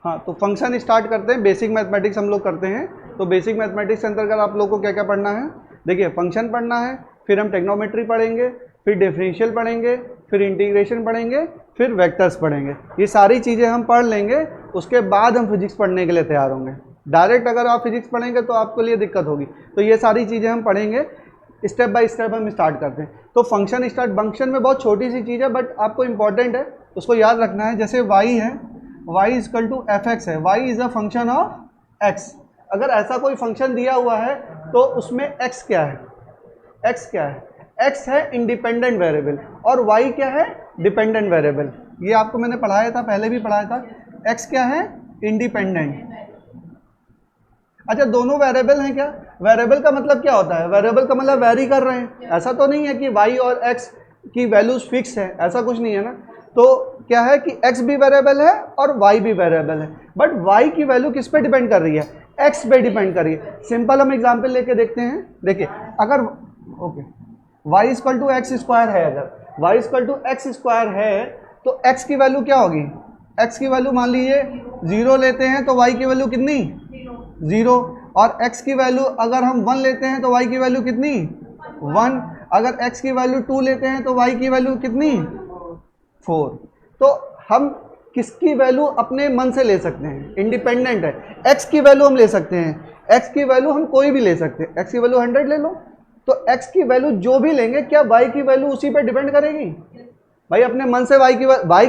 हाँ, तो function start करते हैं। बेसिक मैथमेटिक्स हम लोग करते हैं, तो बेसिक मैथमेटिक्स के अंतर्गत आप लोग को क्या क्या पढ़ना है, देखिए फंक्शन पढ़ना है, फिर हम टेक्नोमेट्री पढ़ेंगे, फिर डिफरेंशियल पढ़ेंगे, फिर इंटीग्रेशन पढ़ेंगे, फिर वेक्टर्स पढ़ेंगे। ये सारी चीज़ें हम पढ़ लेंगे, उसके बाद हम फिजिक्स पढ़ने के लिए तैयार होंगे। डायरेक्ट अगर आप फिजिक्स पढ़ेंगे तो आपके लिए दिक्कत होगी। तो ये सारी चीज़ें हम पढ़ेंगे, स्टेप बाय स्टेप हम स्टार्ट करते हैं। तो फंक्शन फंक्शन में बहुत छोटी सी चीज़ है, बट आपको इंपॉर्टेंट है, उसको याद रखना है। जैसे y है, y is equal to f x है, y is a function of x। अगर ऐसा कोई फंक्शन दिया हुआ है तो उसमें x क्या है, x क्या है, x है इंडिपेंडेंट वेरिएबल और y क्या है, डिपेंडेंट वेरिएबल। ये आपको मैंने पढ़ाया था, पहले भी पढ़ाया था। x क्या है, इंडिपेंडेंट। अच्छा, दोनों वेरिएबल हैं क्या? वेरिएबल का मतलब क्या होता है? वेरिएबल का मतलब वेरी कर रहे हैं। ऐसा तो नहीं है कि y और x की वैल्यूज फिक्स है, ऐसा कुछ नहीं है ना। तो क्या है कि x भी वेरिएबल है और y भी वेरिएबल है, बट y की वैल्यू किस पे डिपेंड कर रही है, x पे डिपेंड कर रही है। सिंपल हम एग्जांपल लेके देखते हैं। देखिए, अगर y equal to x square है, अगर y equal to x square है तो x की वैल्यू क्या होगी, x की वैल्यू मान लीजिए 0 लेते हैं तो y की वैल्यू कितनी, 0। और x की वैल्यू अगर हम 1 लेते हैं तो y की वैल्यू कितनी, 1। अगर x की वैल्यू 2 लेते हैं तो y की वैल्यू कितनी, 4। तो हम किसकी वैल्यू अपने मन से ले सकते हैं, इंडिपेंडेंट है। x की वैल्यू हम ले सकते हैं, x की वैल्यू हम कोई भी ले सकते हैं। x की वैल्यू 100 ले लो, तो x की वैल्यू जो भी लेंगे, क्या y की वैल्यू उसी पे डिपेंड करेगी? भाई अपने मन से y की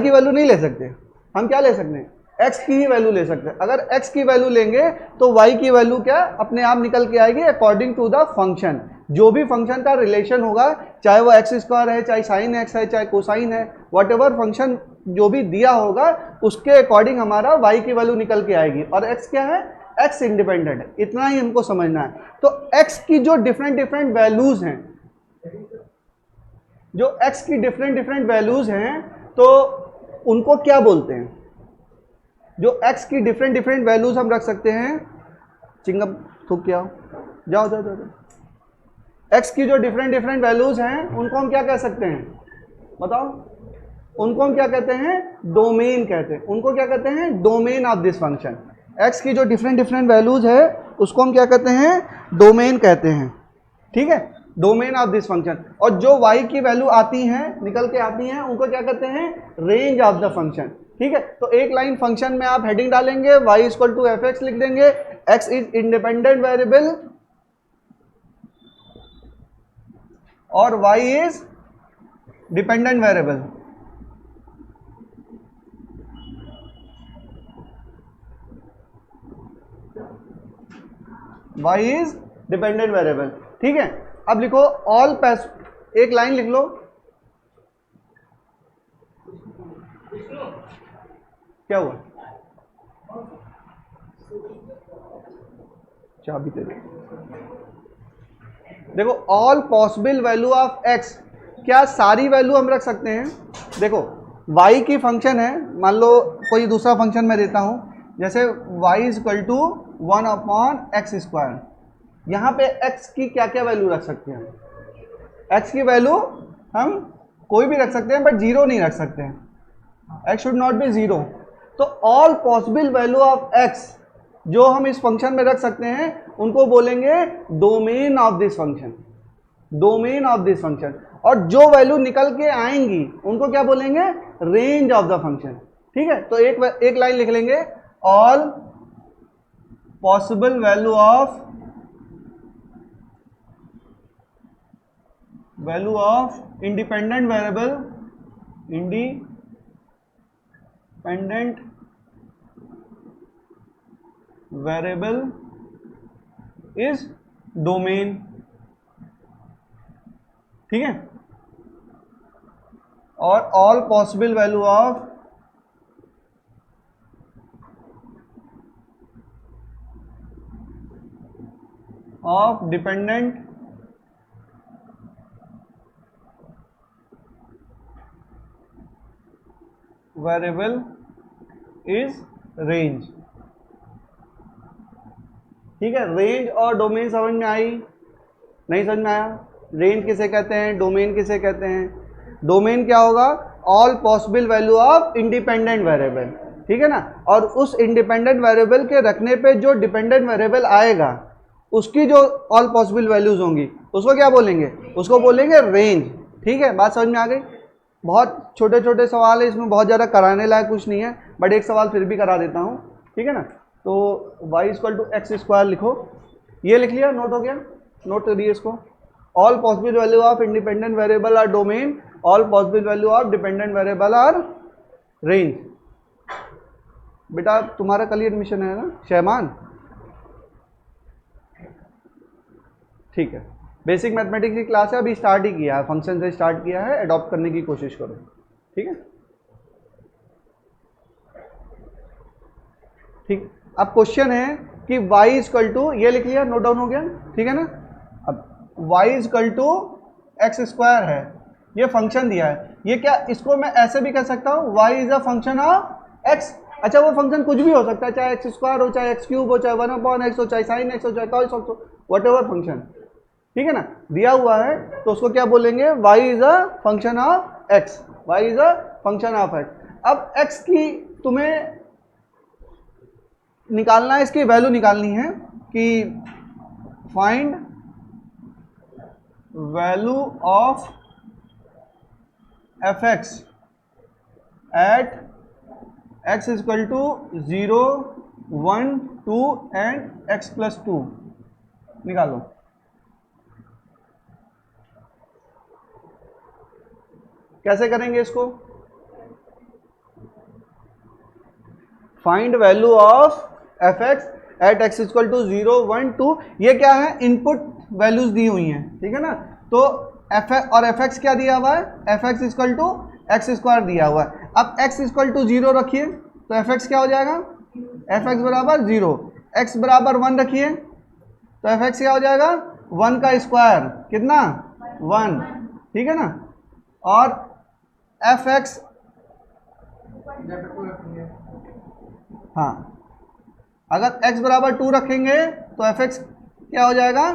वैल्यू नहीं ले सकते। हम क्या ले सकते हैं, x की ही वैल्यू ले सकते हैं। अगर x की वैल्यू लेंगे तो y की वैल्यू क्या अपने आप निकल के आएगी, अकॉर्डिंग टू द फंक्शन। जो भी फंक्शन का रिलेशन होगा, चाहे वो एक्स स्क्वायर है, चाहे साइन एक्स है, चाहे कोसाइन है, वट एवर फंक्शन जो भी दिया होगा उसके अकॉर्डिंग हमारा y की वैल्यू निकल के आएगी। और x क्या है, x इंडिपेंडेंट है। इतना ही हमको समझना है। तो x की जो डिफरेंट वैल्यूज हैं, जो x की डिफरेंट वैल्यूज हैं, तो उनको क्या बोलते हैं? जो x की डिफरेंट वैल्यूज हम रख सकते हैं, चिंगम थूक के आओ, जाओ जाओ जाओ। x की जो डिफरेंट वैल्यूज हैं उनको हम क्या कह सकते हैं, बताओ? उनको हम क्या कहते हैं, डोमेन कहते हैं। उनको क्या कहते हैं, domain of this function. x की जो डिफरेंट वैल्यूज है उसको हम क्या कहते हैं, डोमेन कहते हैं। ठीक है, डोमेन ऑफ दिस फंक्शन। और जो y की वैल्यू आती हैं, निकल के आती हैं, उनको क्या कहते हैं, रेंज ऑफ द फंक्शन। ठीक है, तो एक लाइन फंक्शन में आप हेडिंग डालेंगे, y equal to f x लिख देंगे, x इज इंडिपेंडेंट वेरिएबल और y is dependent variable. y is dependent variable. ठीक है, अब लिखो ऑल पैस, एक लाइन लिख लो। क्या हुआ, चाबी दे दो। देखो, all possible value of x, क्या सारी वैल्यू हम रख सकते हैं? देखो, y की फंक्शन है, मान लो कोई दूसरा फंक्शन मैं देता हूं, जैसे y is equal to 1/x²। यहाँ पे x की क्या क्या वैल्यू रख सकते हैं? x की वैल्यू हम कोई भी रख सकते हैं, बट 0 नहीं रख सकते हैं। x should not be 0। तो all possible value of x जो हम इस फंक्शन में रख सकते हैं उनको बोलेंगे domain of this function, domain of this function. और जो वैल्यू निकल के आएंगी उनको क्या बोलेंगे, रेंज ऑफ द फंक्शन। ठीक है, तो एक लाइन लिख लेंगे, all possible value of independent variable, independent variable is domain. ठीक है, और all possible value of dependent variable is range. ठीक है, रेंज और डोमेन समझ में आई? नहीं समझ में आया? रेंज किसे कहते हैं, डोमेन किसे कहते हैं? डोमेन क्या होगा, all possible value of independent variable, ठीक है ना, और उस इंडिपेंडेंट वेरिएबल के रखने पे जो डिपेंडेंट वेरिएबल आएगा उसकी जो ऑल पॉसिबल वैल्यूज होंगी उसको क्या बोलेंगे, उसको बोलेंगे रेंज। ठीक है, बात समझ में आ गई। बहुत छोटे छोटे सवाल है, इसमें बहुत ज़्यादा कराने लायक कुछ नहीं है, बट एक सवाल फिर भी करा देता हूँ, ठीक है ना। तो y equal to x square लिखो, ये लिख लिया, नोट हो गया, नोट करिए इसको। All possible value of independent variable are domain, all possible value of dependent variable are range. बेटा तुम्हारा कल ही एडमिशन है ना शहमान, ठीक है। बेसिक मैथमेटिक्स की क्लास है, अभी स्टार्ट ही किया है, फंक्शन से स्टार्ट किया है, अडॉप्ट करने की कोशिश करो, ठीक है। ठीक, अब क्वेश्चन है कि y इक्वल टू, ये लिख लिया, नोट डाउन हो गया, ठीक है ना। अब y equal to x square है, ये फंक्शन दिया है, ये क्या, इसको मैं ऐसे भी कह सकता हूँ y is a function of x। अच्छा, वो फंक्शन कुछ भी हो सकता है, चाहे एक्स स्क्वायर हो, चाहे एक्स क्यूब हो, चाहे 1/x हो, चाहे साइन एक्स हो, चाहे cos x हो, वट एवर फंक्शन, ठीक है ना, दिया हुआ है तो उसको क्या बोलेंगे, y is a function of x, y is a function of x। अब x की तुम्हें निकालना है, इसकी वैल्यू निकालनी है कि find value of fx at x equal to 0, 1, 2 and x plus 2 निकालो। कैसे करेंगे इसको, find value of fx at x equal to 0, 1, 2, ये क्या है, इनपुट वैल्यूज दी हुई हैं, ठीक है ना। तो fx और fx क्या दिया हुआ है, fx equal to x square दिया हुआ है। अब x इक्वल टू 0 रखिए तो fx क्या हो जाएगा, fx बराबर 0, x बराबर 1 रखिए तो fx क्या हो जाएगा, 1 का स्क्वायर कितना, 1, ठीक है ना। और fx, हाँ, अगर x बराबर 2 रखेंगे तो fx क्या हो जाएगा,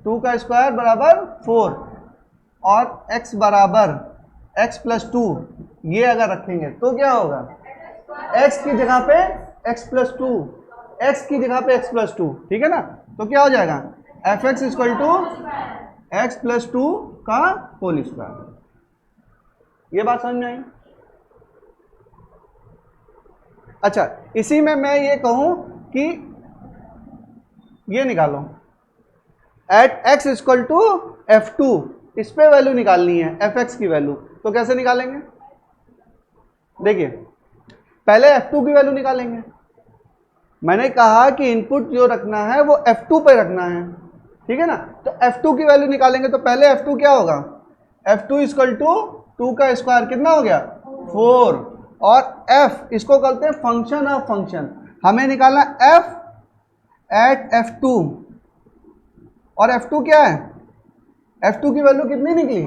2 का स्क्वायर बराबर 4, और x बराबर x प्लस 2 ये अगर रखेंगे तो क्या होगा, x की जगह पे x प्लस 2, x की जगह पे x प्लस 2, ठीक है ना। तो क्या हो जाएगा, fx equal to x plus 2 का होल स्क्वायर। ये बात समझ में आई। अच्छा, इसी में मैं ये कहूं कि ये निकालो eight x equal to f2, इस पे वैल्यू निकालनी है fx की वैल्यू, तो कैसे निकालेंगे, देखिए पहले f2 की वैल्यू निकालेंगे। मैंने कहा कि इनपुट जो रखना है वो f2 पे रखना है, ठीक है ना। तो f2 की वैल्यू निकालेंगे तो पहले f2 क्या होगा, f2 इक्वल टू 2 का स्क्वायर कितना हो गया, 4, और f इसको कहते हैं फंक्शन ऑफ फंक्शन, हमें निकालना f एट f2, और f2 क्या है, f2 की वैल्यू कितनी निकली,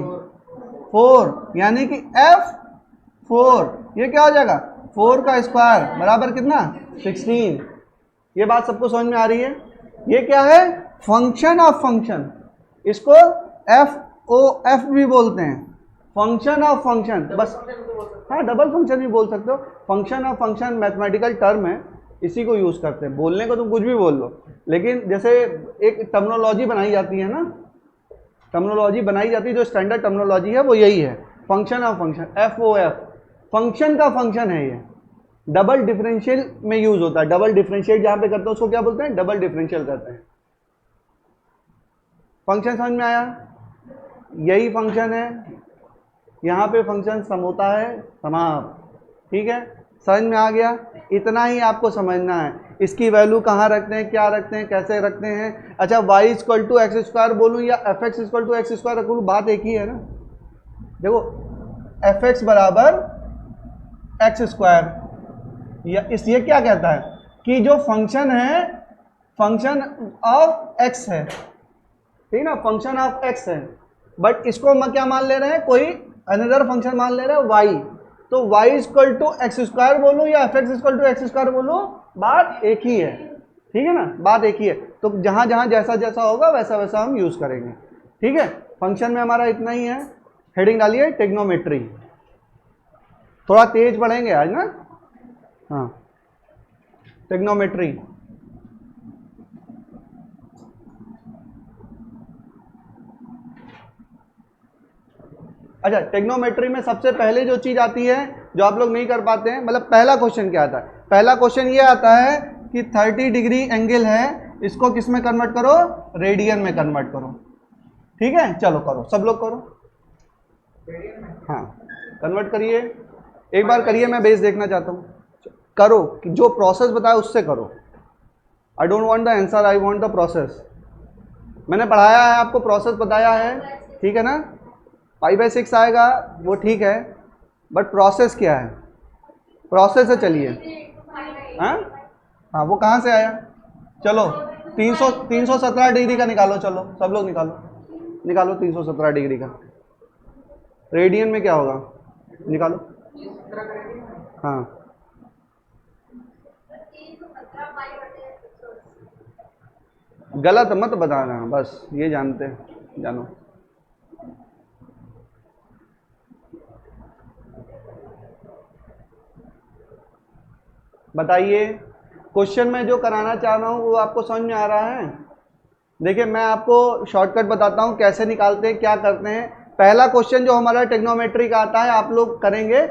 4, यानी कि f4 ये क्या हो जाएगा, 4 का स्क्वायर बराबर कितना, 16। ये बात सबको समझ में आ रही है। ये क्या है, फंक्शन ऑफ फंक्शन, इसको f भी बोलते हैं, फंक्शन ऑफ फंक्शन, बस हाँ डबल फंक्शन भी बोल सकते हो, function of function mathematical term है, इसी को यूज करते हैं। बोलने को तुम कुछ भी बोल लो, लेकिन जैसे एक टर्मिनोलॉजी बनाई जाती है ना, टर्मिनोलॉजी बनाई जाती है, जो स्टैंडर्ड टर्मिनोलॉजी है वो यही है, function of function, FOF, function का फंक्शन है ये। डबल डिफरेंशियल में यूज होता है, डबल डिफरेंशियल जहां पे करते हैं उसको क्या बोलते हैं, डबल डिफरेंशियल करते हैं। फंक्शन समझ में आया, यही फंक्शन है, यहाँ पे फंक्शन सम होता है, समाप्त, ठीक है, समझ में आ गया। इतना ही आपको समझना है, इसकी वैल्यू कहाँ रखते हैं, क्या रखते हैं, कैसे रखते हैं। अच्छा, y equal to x square बोलूँ या fx equal to x square रखूँ, बात एक ही है ना। देखो fx बराबर एक्स स्क्वायर, या इस ये क्या कहता है कि जो फंक्शन है फंक्शन ऑफ x है, ठीक ना, फंक्शन ऑफ x है, बट इसको हम क्या मान ले रहे हैं, कोई अनदर फंक्शन मान ले रहे हैं y, तो y equal to x square बोलूँ या fx equal to x square बोलूँ, बात एक ही है, ठीक है ना, बात एक ही है। तो जहां जहां जैसा जैसा होगा वैसा वैसा हम यूज करेंगे, ठीक है। फंक्शन में हमारा इतना ही है, हेडिंग डालिए टेक्नोमेट्री, थोड़ा तेज पढ़ेंगे आज ना, हाँ, टेक्नोमेट्री। अच्छा, टेक्नोमेट्री में सबसे पहले जो चीज आती है जो आप लोग नहीं कर पाते हैं, मतलब पहला क्वेश्चन क्या आता है? पहला क्वेश्चन ये आता है कि 30 डिग्री एंगल है, इसको किस में कन्वर्ट करो? रेडियन में कन्वर्ट करो। ठीक है, चलो करो, सब लोग करो। हाँ, कन्वर्ट करिए, एक बार करिए, मैं बेस देखना चाहता हूँ। करो, जो प्रोसेस बताया उससे करो। I don't want the answer, I want the process. मैंने पढ़ाया है आपको, प्रोसेस बताया है, ठीक है ना? π/6 आएगा वो ठीक है, बट प्रोसेस क्या है? प्रोसेस से चलिए। हाँ हाँ, वो कहाँ से आया? चलो 317 डिग्री का निकालो, चलो सब लोग निकालो 317 डिग्री का। रेडियन में क्या होगा? निकालो। हाँ, गलत मत बताना, बस ये जानते हैं, जानो। बताइए, क्वेश्चन में जो कराना चाह रहा हूँ वो आपको समझ में आ रहा है? देखिए, मैं आपको शॉर्टकट बताता हूँ कैसे निकालते हैं, क्या करते हैं। पहला क्वेश्चन जो हमारा टेक्नोमेट्री का आता है, आप लोग करेंगे।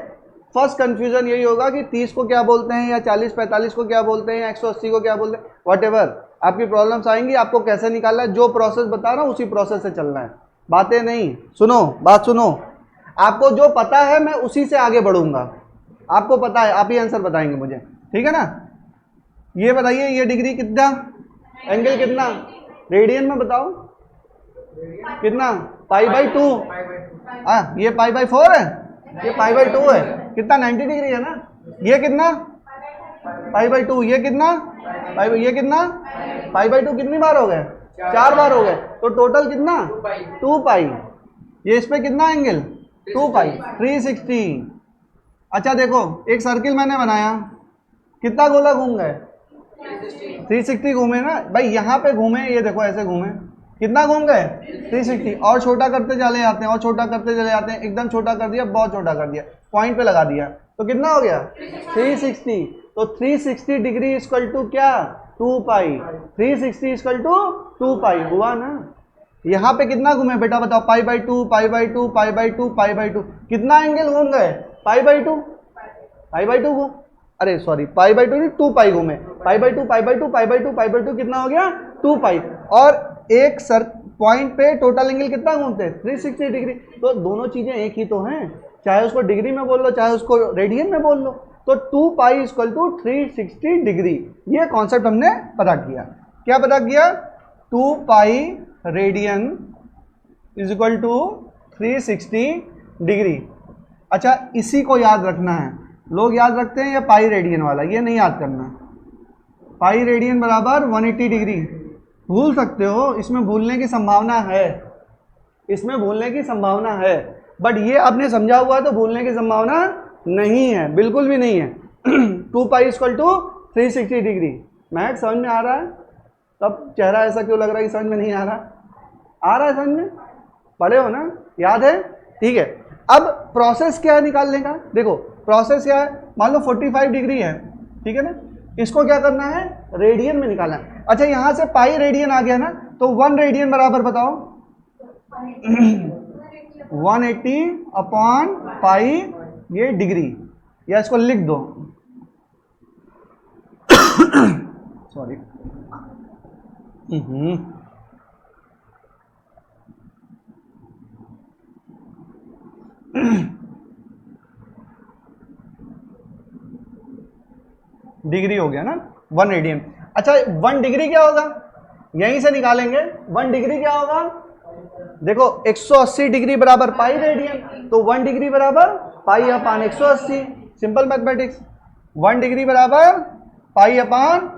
फर्स्ट कंफ्यूजन यही होगा कि 30 को क्या बोलते हैं, या 40-45 को क्या बोलते हैं, या 180 को क्या बोलते हैं, व्हाटएवर आपकी प्रॉब्लम्स आएंगी। आपको कैसे निकालना है, जो प्रोसेस बता रहा हूँ उसी प्रोसेस से चलना है, बातें नहीं। सुनो, बात सुनो, आपको जो पता है मैं उसी से आगे बढ़ूंगा। आपको पता है, आप ही आंसर बताएंगे मुझे, ठीक है ना? ये बताइए, ये डिग्री कितना, एंगल कितना, रेडियन में बताओ कितना? π/2। हाँ, ये π/4 है, ये π/2 है, कितना? 90 डिग्री है ना? ये कितना? π/2। ये कितना? ये कितना? π/2 कितनी बार हो गए? 4 बार हो गए, तो टोटल कितना? 2π। ये इस पे कितना एंगल? 2π, 360। अच्छा देखो, एक सर्किल मैंने बनाया, कितना गोला घूम गए? 360 घूमे ना भाई, यहाँ पे घूमे, ये देखो ऐसे घूमे, कितना घूम गए? 360। और छोटा करते चले जाते हैं, और छोटा करते चले जाते हैं, एकदम छोटा कर दिया, बहुत छोटा कर दिया, पॉइंट पे लगा दिया, तो कितना हो गया? 360। तो 360 डिग्री इक्वल टू क्या? 2π। 360 इक्वल टू 2π हुआ ना? यहाँ पे कितना घूमे बेटा बताओ? π/2, π/2, π/2, π/2, कितना एंगल घूम गए? π/2, π/2 घूम, अरे सॉरी, π/2 नहीं, 2π घूमे, π/2, π/2, π/2, π/2, कितना हो गया? 2π। और एक सर पॉइंट पे टोटल एंगल कितना घूमते हैं? 360 डिग्री। तो दोनों चीजें एक ही तो हैं, चाहे उसको डिग्री में बोल लो, चाहे उसको रेडियन में बोल लो। तो 2π इक्वल टू 360 डिग्री, ये कॉन्सेप्ट हमने पता किया। क्या पता किया? 2π radian is equal to 360 degree. अच्छा, इसी को याद रखना है। लोग याद रखते हैं ये पाई रेडियन वाला, ये नहीं याद करना। पाई रेडियन बराबर 180 डिग्री, भूल सकते हो, इसमें भूलने की संभावना है, इसमें भूलने की संभावना है, बट ये आपने समझा हुआ तो भूलने की संभावना नहीं है, बिल्कुल भी नहीं है। 2π इक्वल टू 360 डिग्री। मैथ समझ में आ रहा है? तब चेहरा ऐसा क्यों लग रहा है कि समझ में नहीं आ रहा? आ रहा है समझ में? पढ़े हो ना, याद है? ठीक है। अब प्रोसेस क्या है निकालने का? देखो प्रोसेस क्या है, मान लो 45 डिग्री है, ठीक है ना? इसको क्या करना है? रेडियन में निकालना है। अच्छा, यहां से पाई रेडियन आ गया ना, तो 1 रेडियन बराबर बताओ 180 अपॉन पाई, ये डिग्री, या इसको लिख दो सॉरी, डिग्री हो गया ना, 1 रेडियन। अच्छा, 1 डिग्री क्या होगा? यहीं से निकालेंगे। 1 डिग्री क्या होगा? देखो 180 डिग्री बराबर पाई रेडियन, तो 1 डिग्री बराबर पाई अपान 180, सिंपल मैथमेटिक्स। 1 डिग्री बराबर पाई अपान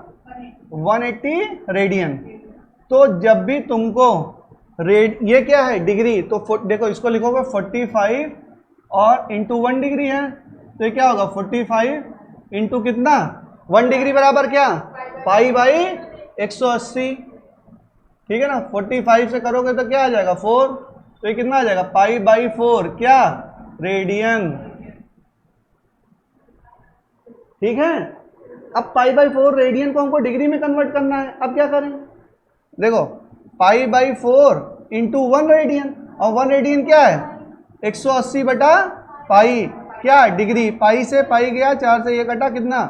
180 रेडियन। तो जब भी तुमको ये क्या है? डिग्री, तो देखो इसको लिखोगे 45 और इंटू 1 डिग्री है, तो ये क्या होगा? 45 इंटू कितना? 1 डिग्री बराबर क्या? पाई बाई 180, ठीक है ना? 45 से करोगे तो क्या आ जाएगा? 4, तो ये कितना आ जाएगा? पाई बाई 4 क्या? रेडियन। ठीक है। अब पाई बाई 4 रेडियन को हमको डिग्री में कन्वर्ट करना है। अब क्या करें, देखो पाई बाई 4 इंटू 1 रेडियन, और 1 रेडियन क्या है 180 बटा पाई, क्या डिग्री, पाई से पाई गया, 4 से ये कटा, कितना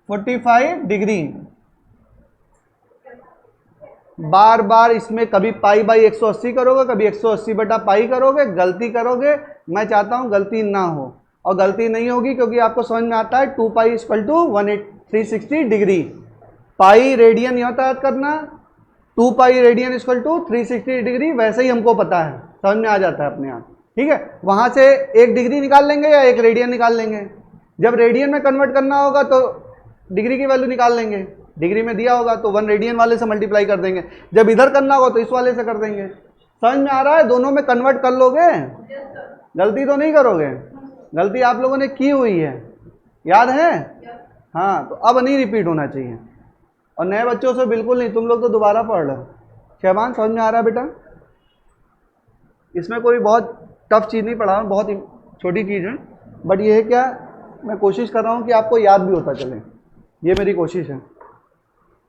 45 डिग्री। बार बार इसमें कभी पाई बाई 180 करोगे, कभी 180 बटा पाई करोगे, गलती करोगे। मैं चाहता हूं गलती ना हो, और गलती नहीं होगी क्योंकि आपको समझ में आता है 2 pi equal to 360 degree. Pi radian यहां याद करना, 2 pi radian equal to 360 degree, वैसे ही हमको पता है, समझ में आ जाता है अपने आप। ठीक है, वहां से 1 डिग्री निकाल लेंगे या 1 रेडियन निकाल लेंगे। जब रेडियन में कन्वर्ट करना होगा तो डिग्री की वैल्यू निकाल लेंगे, डिग्री में दिया होगा तो 1 रेडियन वाले से मल्टीप्लाई कर देंगे, जब इधर करना होगा तो इस वाले से कर देंगे। समझ में आ रहा है, दोनों में कन्वर्ट कर लोगे, गलती तो नहीं करोगे। गलती आप लोगों ने की हुई है, याद है, हाँ, तो अब नहीं रिपीट होना चाहिए। और नए बच्चों से बिल्कुल नहीं, तुम लोग तो दोबारा पढ़ रहे हो। शहबान समझ में आ रहा है बेटा, इसमें कोई बहुत टफ चीज़ नहीं पढ़ा, बहुत छोटी चीज़ है, बट ये है क्या, मैं कोशिश कर रहा हूँ कि आपको याद भी होता चले, ये मेरी कोशिश है।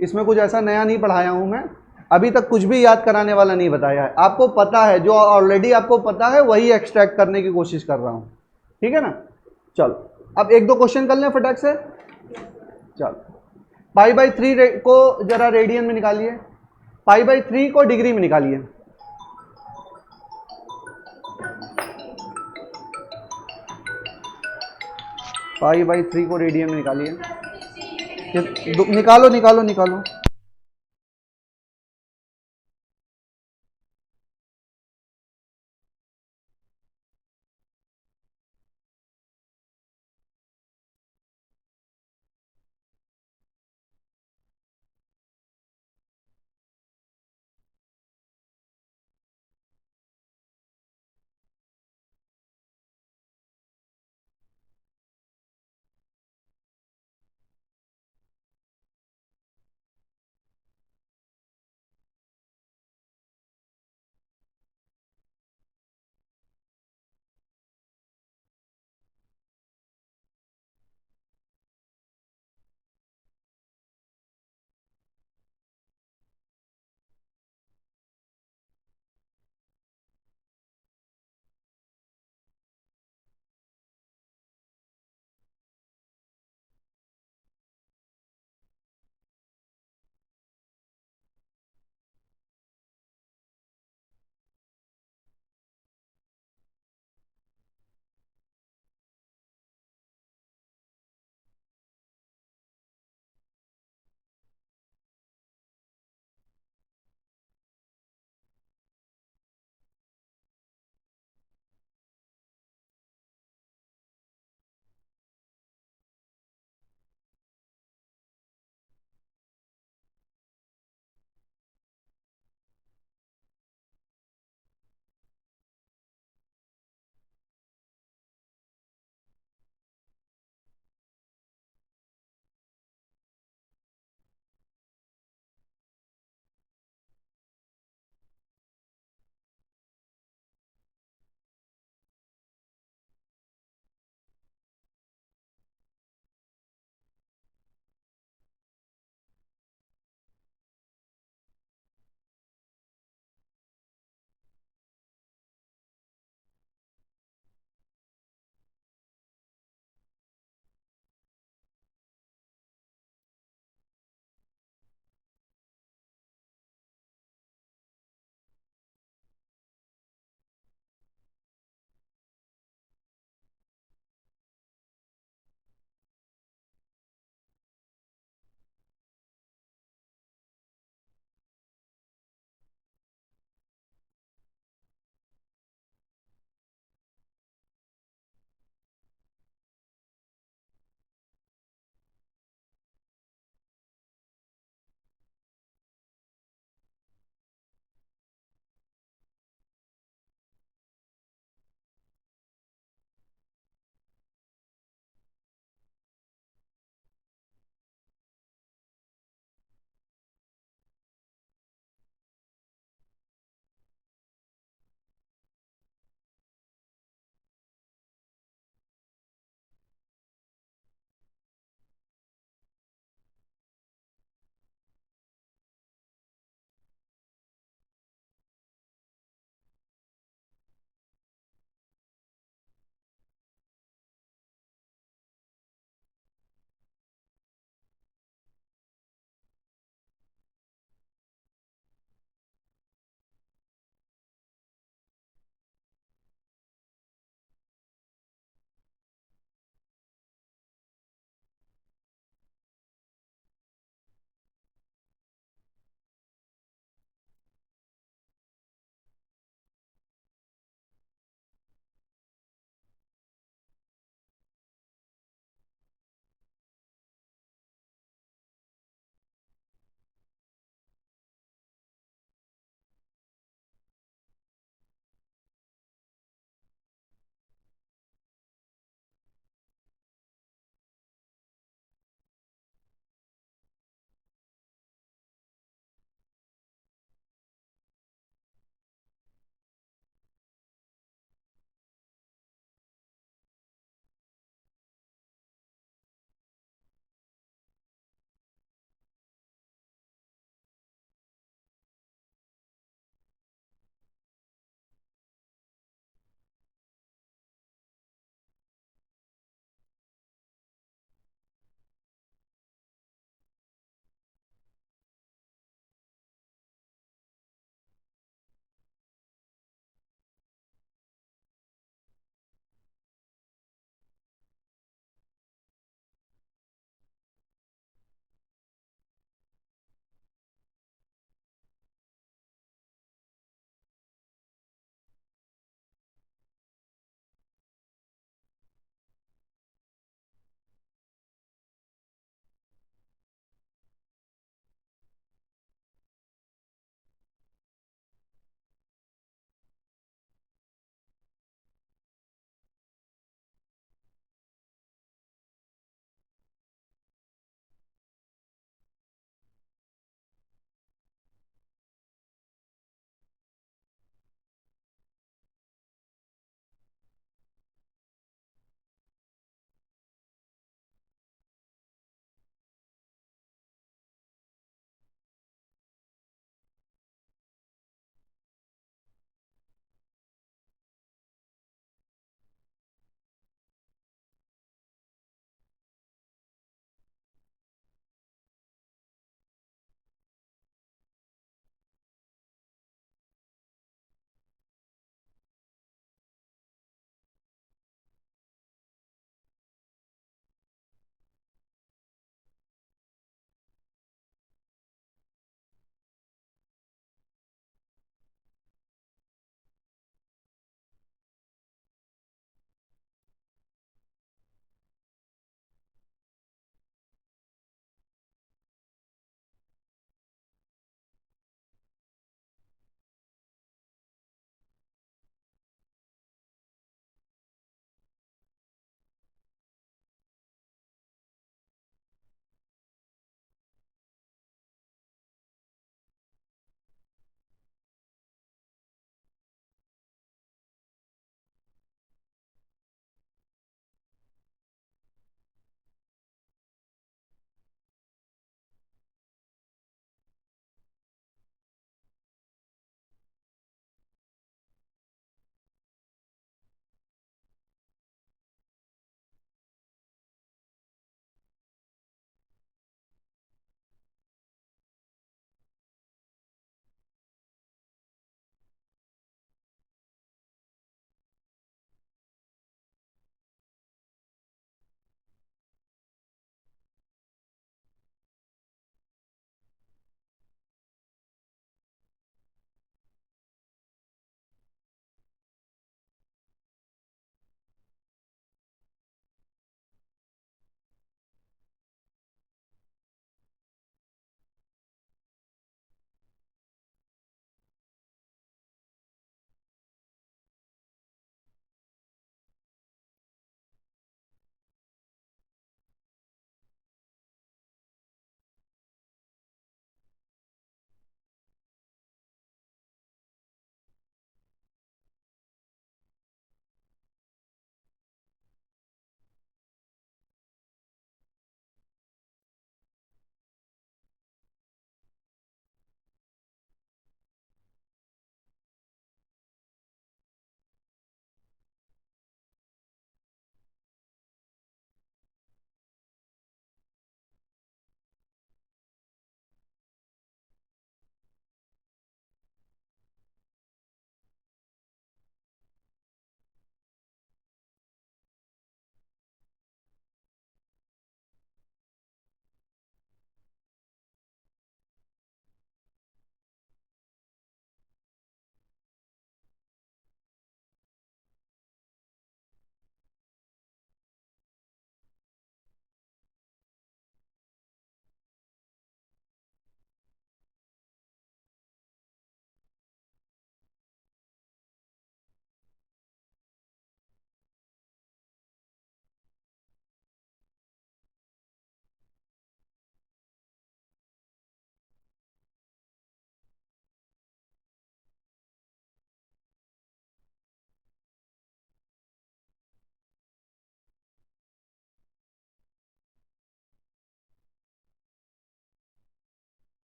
इसमें कुछ ऐसा नया नहीं पढ़ाया हूँ मैं, अभी तक कुछ भी याद कराने वाला नहीं बताया है। आपको पता है, जो ऑलरेडी आपको पता है वही एक्सट्रैक्ट करने की कोशिश कर रहा हूँ, ठीक है ना। चलो अब 1-2 क्वेश्चन कर लें फटाक से। चलो पाई बाई 3 को जरा रेडियन में निकालिए, पाई बाई 3 को डिग्री में निकालिए। पाई बाई 3 को रेडियन में निकालिए, निकालो निकालो निकालो।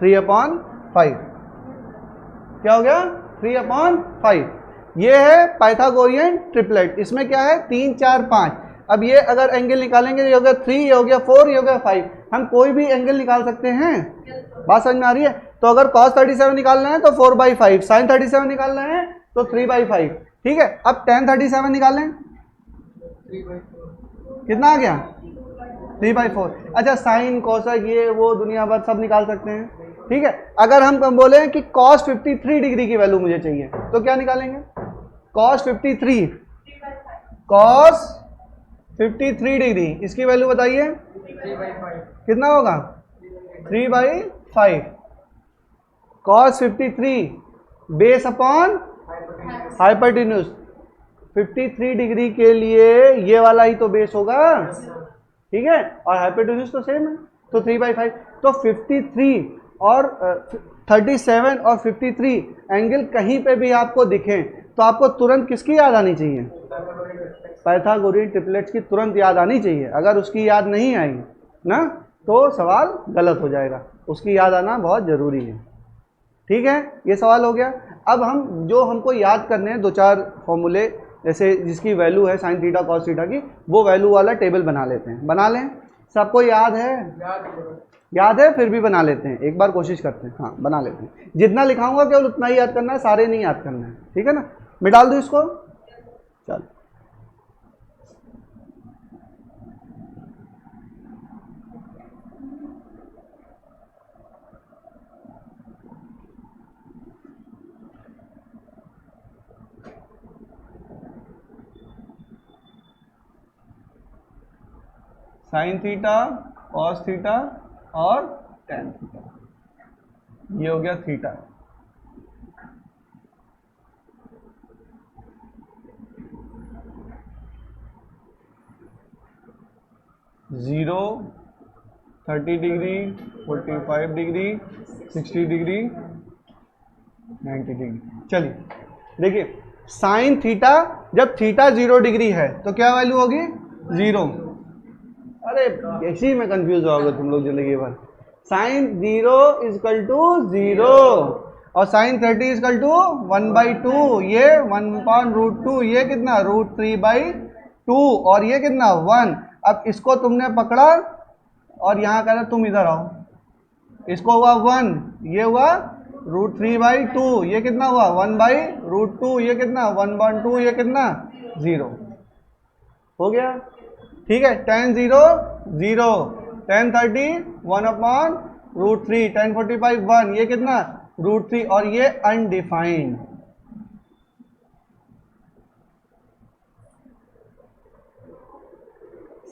3/5। क्या हो गया? 3/5। ये है पाइथागोरियन ट्रिपलेट। इसमें क्या है? 3 4 5। अब ये अगर एंगल निकालेंगे, ये हो गया 3, ये हो गया 4, ये हो गया 5। हम कोई भी एंगल निकाल सकते हैं। बात समझ में आ रही है? तो अगर cos 37 निकालना है तो 4/5, sin 37 निकालना है तो 3/5। ठीक है, अब tan 37 निकालें, कितना आ गया? 3/4। अच्छा, साइन कोसक ये वो दुनिया भर सब निकाल सकते हैं। ठीक है, अगर हम बोले कि cos 53 डिग्री की वैल्यू मुझे चाहिए तो क्या निकालेंगे? cos 53, cos 53 डिग्री, इसकी वैल्यू बताइए कितना होगा? 3/5। cos 53 base upon hypotenuse. 53 degree के लिए ये वाला ही तो बेस होगा। ठीक है, और हाइपोटेन्यूज तो सेम है, तो 3/5। तो 53 और 37 और 53 एंगल कहीं पे भी आपको दिखे तो आपको तुरंत किसकी याद आनी चाहिए? पाइथागोरियन ट्रिपलेट्स की तुरंत याद आनी चाहिए। अगर उसकी याद नहीं आई ना तो सवाल गलत हो जाएगा। उसकी याद आना बहुत जरूरी है। ठीक है, ये सवाल हो गया। अब हम जो हमको याद करने हैं 2-4 फॉर्मूले, जैसे जिसकी वैल्यू है साइन थीटा कॉस थीटा की, वो वैल्यू वाला टेबल बना लेते हैं। बना लें? सबको याद है? याद है, फिर भी बना लेते हैं, एक बार कोशिश करते हैं। हाँ, बना लेते हैं। जितना लिखाऊंगा केवल उतना ही याद करना है, सारे नहीं याद करना है। ठीक है ना? मैं डाल दूं इसको? चल, साइन थीटा कॉस थीटा और टेन थीटा, ये हो गया theta. Zero, 30 degree, 45 degree, 60 degree, 90 degree. चलिए देखिए, साइन थीटा जब थीटा 0 डिग्री है तो क्या वैल्यू होगी? 0। अरे इसी में कंफ्यूज होगे तुम लोग जिंदगी भर। साइन 0 इजकल टू 0 और साइन 30 इजकल टू 1/2। ये 1/√2, ये कितना? √3/2 और ये कितना? 1। अब इसको तुमने पकड़ा और यहाँ कह रहा तुम इधर आओ, इसको हुआ 1, ये हुआ √3/2, ये कितना हुआ? 1/√2, ये कितना? 1/2, ये कितना? 0 हो गया। ठीक है, tan 0 0, tan 30 1/√3, tan 45 1, ये कितना? √3 और ये undefined.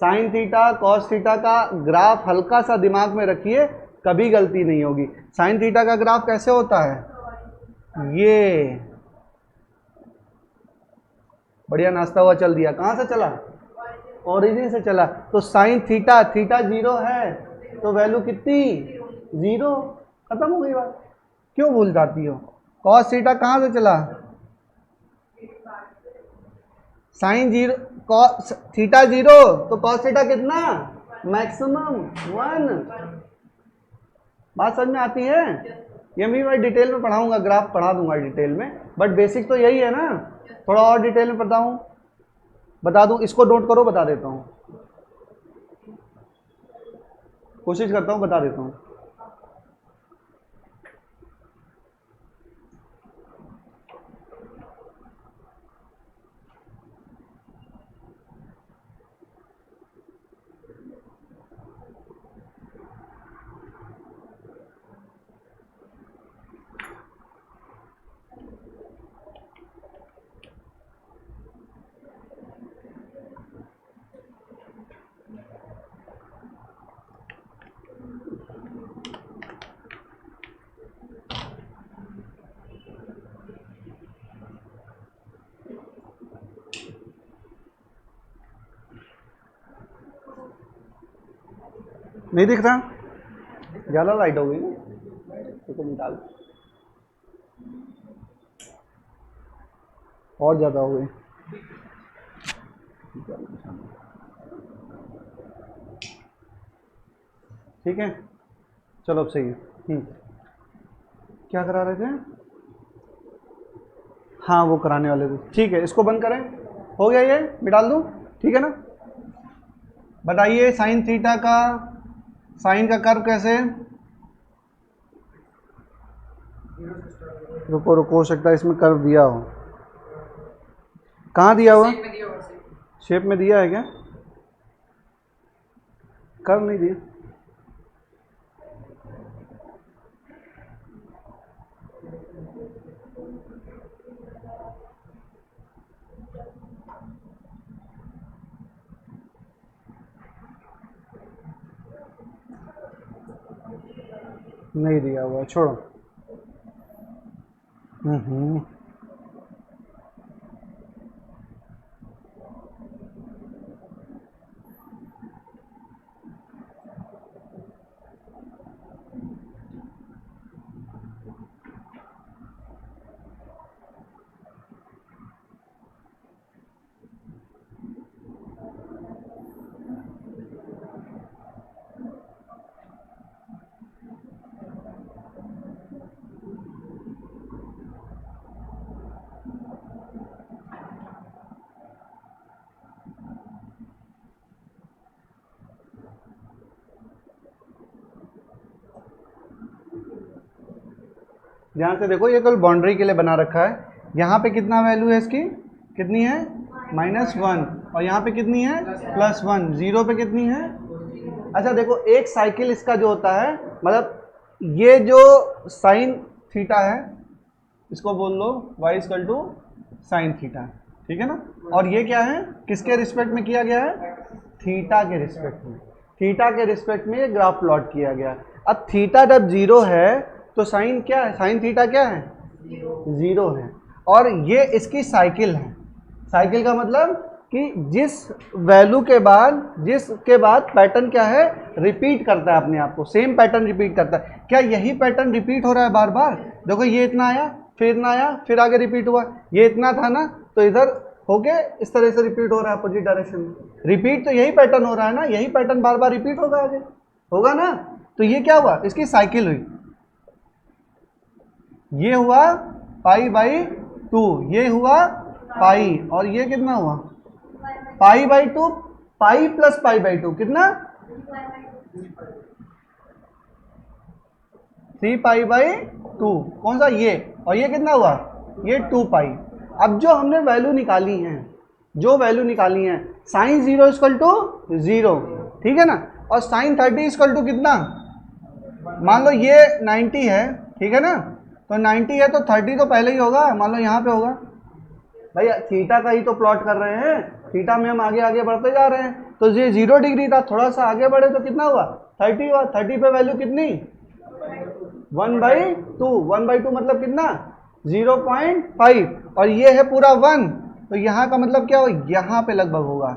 Sine theta cos theta का ग्राफ हल्का सा दिमाग में रखिए, कभी गलती नहीं होगी। साइन थीटा का ग्राफ कैसे होता है? ये बढ़िया नाश्ता हुआ चल दिया। कहां से चला? ओरिजिन से चला। तो साइन थीटा, थीटा 0 है तो वैल्यू कितनी? 0। खत्म हो गई बात। क्यों भूल जाती हो? कॉस थीटा कहां से चला? साइन 0, कॉस थीटा 0 तो कॉस थीटा कितना? मैक्सिमम 1। बात समझ में आती है? ये मैं डिटेल में पढ़ाऊंगा, ग्राफ पढ़ा दूंगा डिटेल में, बट बेसिक तो यही है ना। थोड़ा और डिटेल में बता दूं, इसको नोट करो, बता देता हूं, कोशिश करता हूं बता देता हूं। नहीं दिख रहा? ज़्यादा लाइट हो गई ना, इसको निकाल, और ज़्यादा हो गई। ठीक है, चलो अब सही है। क्या करा रहे थे? हाँ वो कराने वाले थे। ठीक है, इसको बंद करें। हो गया, ये मिटाल दूँ, ठीक है ना। बताइए साइन थीटा का, साइन का कर्व कैसे? रुको रुको, हो सकता है इसमें कर्व दिया हो। कहाँ दिया हुआ? शेप में दिया है क्या? कर्व नहीं दिया। नहीं दिया हुआ, छोड़ो। हम्म। ध्यान से देखो, ये केवल बाउंड्री के लिए बना रखा है। यहाँ पे कितना वैल्यू है इसकी? कितनी है? -1। और यहाँ पे कितनी है? +1। जीरो पे कितनी है? अच्छा देखो, एक साइकिल इसका जो होता है, मतलब ये जो साइन थीटा है, इसको बोल लो y = साइन थीटा, ठीक है ना। और ये क्या है? किसके रिस्पेक्ट में किया गया है? थीटा के रिस्पेक्ट में। थीटा के रिस्पेक्ट में ये ग्राफ प्लॉट किया गया। अब थीटा जब 0 है तो साइन क्या है? साइन थीटा क्या है? 0 है। और ये इसकी साइकिल है। साइकिल का मतलब कि जिस वैल्यू के बाद पैटर्न क्या है? रिपीट करता है अपने आप को, सेम पैटर्न रिपीट करता है। क्या यही पैटर्न रिपीट हो रहा है बार बार? देखो, ये इतना आया, फिर इतना आया, फिर आगे रिपीट हुआ। ये इतना था ना, तो इधर होके इस तरह से रिपीट हो रहा है अपोजिट डायरेक्शन में। रिपीट तो यही पैटर्न हो रहा है ना, यही पैटर्न बार बार रिपीट होगा, आगे होगा ना। तो ये क्या हुआ? इसकी साइकिल हुई। ये हुआ π/2, ये हुआ पाई, और ये कितना हुआ? π/2। पाई प्लस π/2 कितना? 3π/2। कौन सा? ये। और ये कितना हुआ? ये 2π। अब जो हमने वैल्यू निकाली है, साइन 0 = 0, ठीक है ना। और साइन 30 = कितना? मान लो ये 90 है, ठीक है ना। तो 90 है तो 30 तो पहले ही होगा, मान लो यहाँ पे होगा। भाई थीटा का ही तो प्लॉट कर रहे हैं, थीटा में हम आगे आगे बढ़ते जा रहे हैं। तो ये 0 डिग्री था, थोड़ा सा आगे बढ़े तो कितना हुआ? 30 हुआ। 30 पे वैल्यू कितनी? 1/2। 1/2 मतलब कितना? 0.5। और ये है पूरा 1, तो यहाँ का मतलब क्या हो? यहाँ पे लगभग होगा।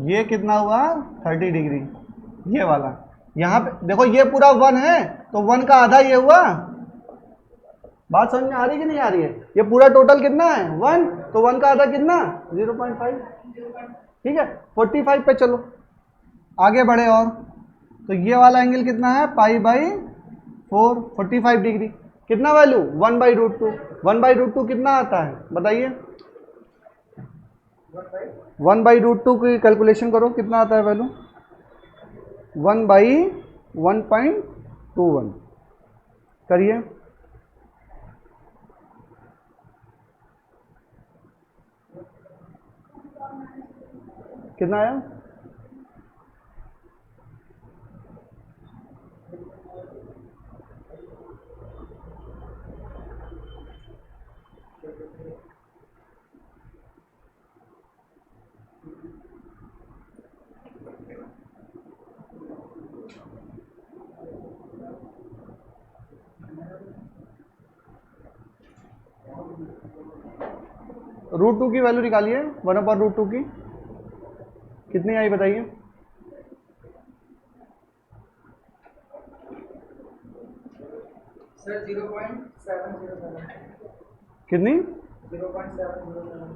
ये कितना हुआ? 30 डिग्री, ये वाला। यहाँ पे देखो, ये पूरा 1 है, तो 1 का आधा ये हुआ। बात समझ में आ रही कि नहीं आ रही है? ये पूरा टोटल कितना है? 1, तो 1 का आधा कितना? 0.5, ठीक है। 45 पे चलो, आगे बढ़े। और तो ये वाला एंगल कितना है? π/4, 45 डिग्री। कितना वैल्यू? 1/√2। 1/√2 कितना आता है बताइए? 1/√2 की कैलकुलेशन करो, कितना आता है वैल्यू? 1/1.21 करिए। कितना आया? √2 की वैल्यू निकालिए। 1/√2 की कितनी आई बताइए? सर 0.707। कितनी? 0.707।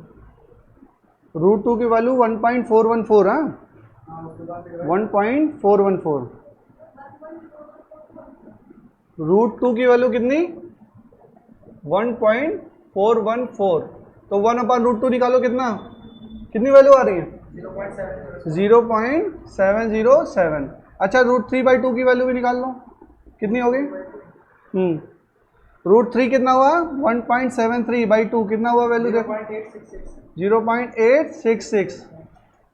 √2 की वैल्यू 1.414, हाँ 1.414। √2 की वैल्यू कितनी 1.414, तो 1/√2 निकालो, कितनी वैल्यू आ रही है 0.707। अच्छा √3/2 की वैल्यू भी निकाल लो, कितनी होगी √3 कितना हुआ 1.73/2, कितना हुआ वैल्यू देखो 0.866।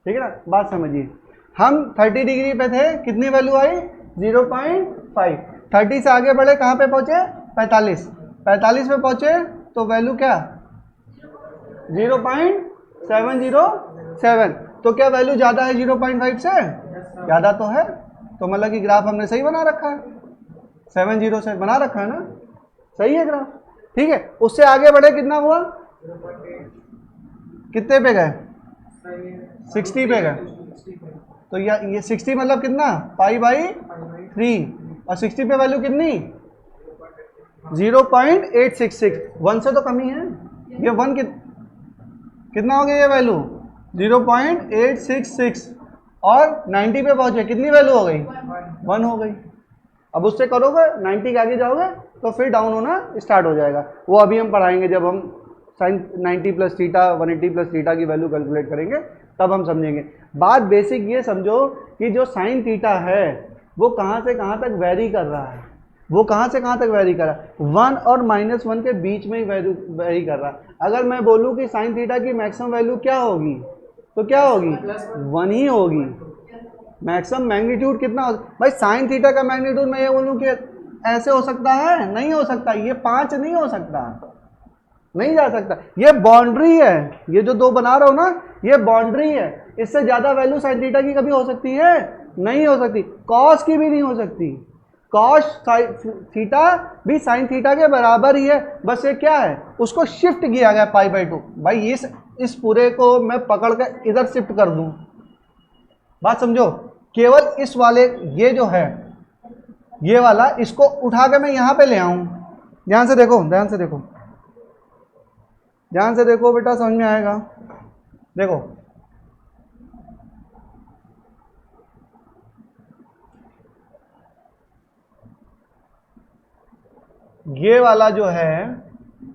ठीक है ना, बात समझिए। हम 30 डिग्री पे थे, कितनी वैल्यू आई 0.5। 30 से आगे बढ़े, कहाँ पे पहुंचे 45 पे पहुंचे, तो वैल्यू क्या 0.707। तो क्या वैल्यू ज़्यादा है 0.5 से, ज़्यादा तो है, तो मतलब कि ग्राफ हमने सही बना रखा है, 70 से बना रखा है ना, सही है ग्राफ। ठीक है, उससे आगे बढ़े, कितना हुआ, कितने पे गए 60 पे गए, तो ये 60 मतलब कितना π/3, और 60 पे वैल्यू कितनी 0.866, 1 से तो कम ही है ये, 1 कितना हो गया ये वैल्यू 0.866, और 90 पे पहुंचे, कितनी वैल्यू हो गई 1 हो गई। अब उससे करोगे 90 के आगे जाओगे तो फिर डाउन होना स्टार्ट हो जाएगा, वो अभी हम पढ़ाएंगे जब हम sin 90 + θ 180 + θ की वैल्यू कैलकुलेट करेंगे, तब हम समझेंगे। बात बेसिक ये समझो कि जो sin θ है वो कहाँ से कहाँ तक वेरी कर रहा है, वो कहाँ से कहाँ तक वेरी कर रहा है, 1 और -1 के बीच में ही वेरी कर रहा है। अगर मैं बोलूँ कि sin θ की मैक्सिमम वैल्यू क्या होगी, तो क्या होगी 1 ही होगी। मैक्सिमम मैग्नीट्यूड कितना हो, भाई sin θ का मैग्नीट्यूड मैं ये बोलूँ कि ऐसे हो सकता है, नहीं हो सकता, ये 5 नहीं हो सकता, नहीं जा सकता, ये बाउंड्री है, ये जो 2 बना रहा हो ना ये बाउंड्री है, इससे ज्यादा वैल्यू sin θ की कभी हो सकती है, नहीं हो सकती, cos की भी नहीं हो सकती, cos θ भी sin θ के बराबर ही है, बस ये क्या है उसको शिफ्ट किया गया π/2। भाई इस पूरे को मैं पकड़ कर इधर शिफ्ट कर दूं, बात समझो, केवल इस वाले ये जो है ये वाला, इसको उठा के मैं यहां पे ले आऊं, ध्यान से देखो, ध्यान से देखो, ध्यान से देखो बेटा, समझ में आएगा। देखो ये वाला जो है,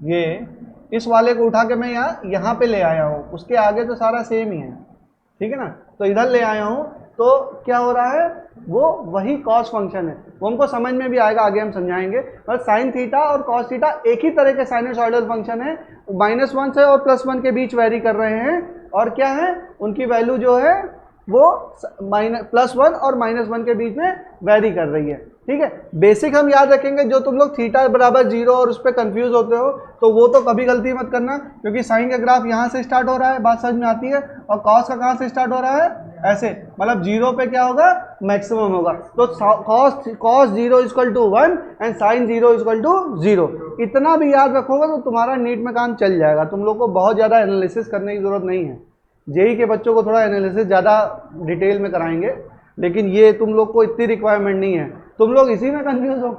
ये इस वाले को उठा के मैं यहाँ पे ले आया हूँ, उसके आगे तो सारा सेम ही है, ठीक है ना, तो इधर ले आया हूँ, तो क्या हो रहा है, वो वही कॉस फंक्शन है, वो हमको समझ में भी आएगा, आगे हम समझाएंगे। और साइन थीटा और कॉस थीटा एक ही तरह के साइनसॉइडल फंक्शन है, -1 से और +1 के बीच वेरी कर रहे हैं, और क्या है उनकी वैल्यू जो है वो +1 और -1 के बीच में वेरी कर रही है, ठीक है। बेसिक हम याद रखेंगे, जो तुम लोग थीटा बराबर 0 और उस पर कंफ्यूज होते हो तो वो तो कभी गलती मत करना, क्योंकि साइन का ग्राफ यहाँ से स्टार्ट हो रहा है, बात समझ में आती है, और कॉस का कहाँ से स्टार्ट हो रहा है, ऐसे, मतलब 0 पे क्या होगा, मैक्सिमम होगा, तो cos 0 = 1 एंड sin 0 = 0। इतना भी याद रखोगे तो तुम्हारा नीट में काम चल जाएगा, तुम लोग को बहुत ज़्यादा एनालिसिस करने की जरूरत नहीं है। जेई के बच्चों को थोड़ा एनालिसिस ज़्यादा डिटेल में कराएंगे, लेकिन ये तुम लोग को इतनी रिक्वायरमेंट नहीं है, तुम लोग इसी में कंफ्यूज हो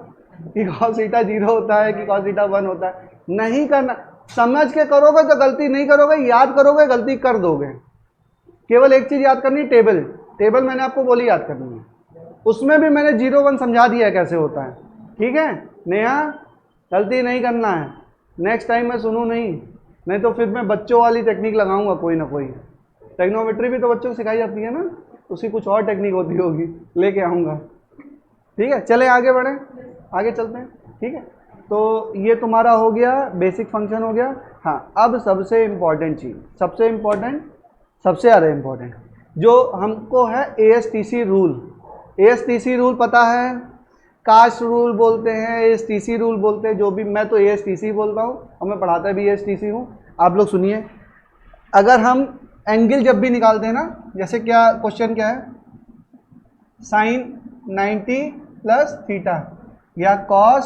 कि cos थीटा 0 होता है कि cos थीटा 1 होता है। नहीं करना, समझ के करोगे तो गलती नहीं करोगे, याद करोगे गलती कर दोगे। केवल एक चीज़ याद करनी, टेबल मैंने आपको बोली याद करनी है, उसमें भी मैंने 0 1 समझा दिया है कैसे होता है, ठीक है। नेहा गलती नहीं करना है, नेक्स्ट टाइम मैं सुनूँ नहीं तो फिर मैं बच्चों वाली टेक्निक लगाऊंगा, कोई ना कोई टेक्नोमेट्री भी तो बच्चों को सिखाई जाती है ना, उसकी कुछ और टेक्निक होती होगी, लेके आऊँगा, ठीक है। चले आगे बढ़ें, आगे चलते हैं, ठीक है। तो ये तुम्हारा हो गया, बेसिक फंक्शन हो गया। हाँ, अब सबसे इम्पॉर्टेंट चीज़, सबसे ज़्यादा इम्पॉर्टेंट जो हमको है ASTC रूल। ASTC रूल पता है, कास्ट रूल बोलते हैं, ASTC रूल बोलते हैं, जो भी, मैं तो ASTC बोलता हूँ और मैं पढ़ाता भी ASTC हूँ। आप लोग सुनिए, अगर हम एंगल जब भी निकालते हैं ना, जैसे क्या क्वेश्चन क्या है, sin 90 + थीटा या cos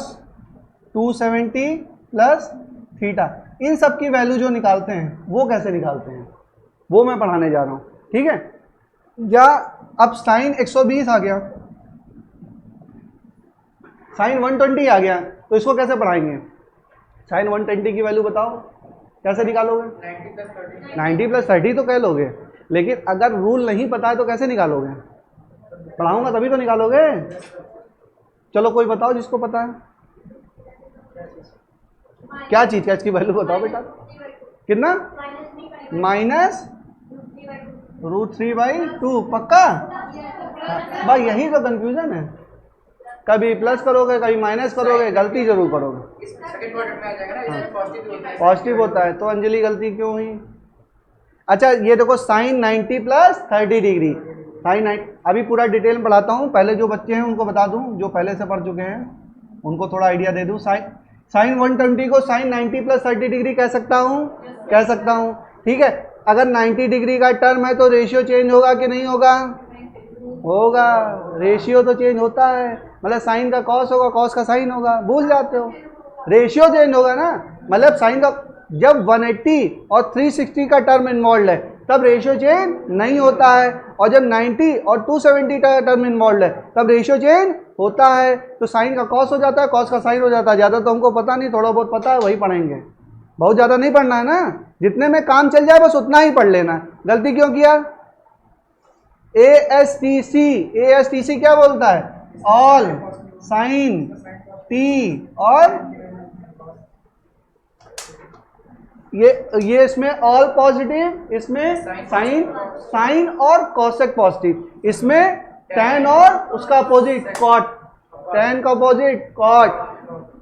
270 + थीटा, इन सब की वैल्यू जो निकालते हैं वो कैसे निकालते हैं वो मैं पढ़ाने जा रहा हूँ, ठीक है। या अब sin 120 आ गया, sin 120 आ गया, तो इसको कैसे पढ़ाएंगे, sin 120 की वैल्यू बताओ, कैसे निकालोगे? 90 + 30 तो कह लोगे, लेकिन अगर रूल नहीं पता है तो कैसे निकालोगे? पढ़ाऊंगा तभी तो निकालोगे। चलो कोई बताओ जिसको पता है। क्या चीज का इसकी वैल्यू बताओ बेटा। कितना? -√3/2। पक्का? भाई यही तो कंफ्यूजन है, कभी प्लस करोगे कभी माइनस करोगे, गलती जरूर करोगे। पॉजिटिव होता है तो अंजलि गलती क्यों हुई? अच्छा ये देखो sin 90 + 30 डिग्री, sin 90। अभी पूरा डिटेल में पढ़ाता हूँ, पहले जो बच्चे हैं उनको बता दूँ, जो पहले से पढ़ चुके हैं उनको थोड़ा आइडिया दे दूँ। sin 120 को sin 90 + 30 डिग्री कह सकता हूँ, कह सकता हूँ, ठीक है। अगर 90 डिग्री का टर्म है तो रेशियो चेंज होगा कि नहीं होगा? होगा, रेशियो तो चेंज होता है, मतलब साइन का कॉस होगा, कॉस का साइन होगा, भूल जाते हो, रेशियो चेंज होगा ना। मतलब साइन का जब 180 और 360 का टर्म इन्वॉल्व है तब रेशियो चेंज नहीं होता है, और जब 90 और 270 का टर्म इन्वॉल्व है तब रेशियो चेंज होता है। तो साइन का कॉस हो जाता है, कॉस का साइन हो जाता है। ज़्यादा तो हमको पता नहीं, थोड़ा बहुत पता है वही पढ़ेंगे, बहुत ज़्यादा नहीं पढ़ना है ना, जितने में काम चल जाए बस उतना ही पढ़ लेना। गलती क्यों किया? ASTC क्या बोलता है? ऑल साइन टी, और ये इसमें ऑल पॉजिटिव, इसमें साइन और कॉसेक पॉजिटिव, इसमें टैन और उसका अपोजिट कॉट, टैन का अपोजिट कॉट,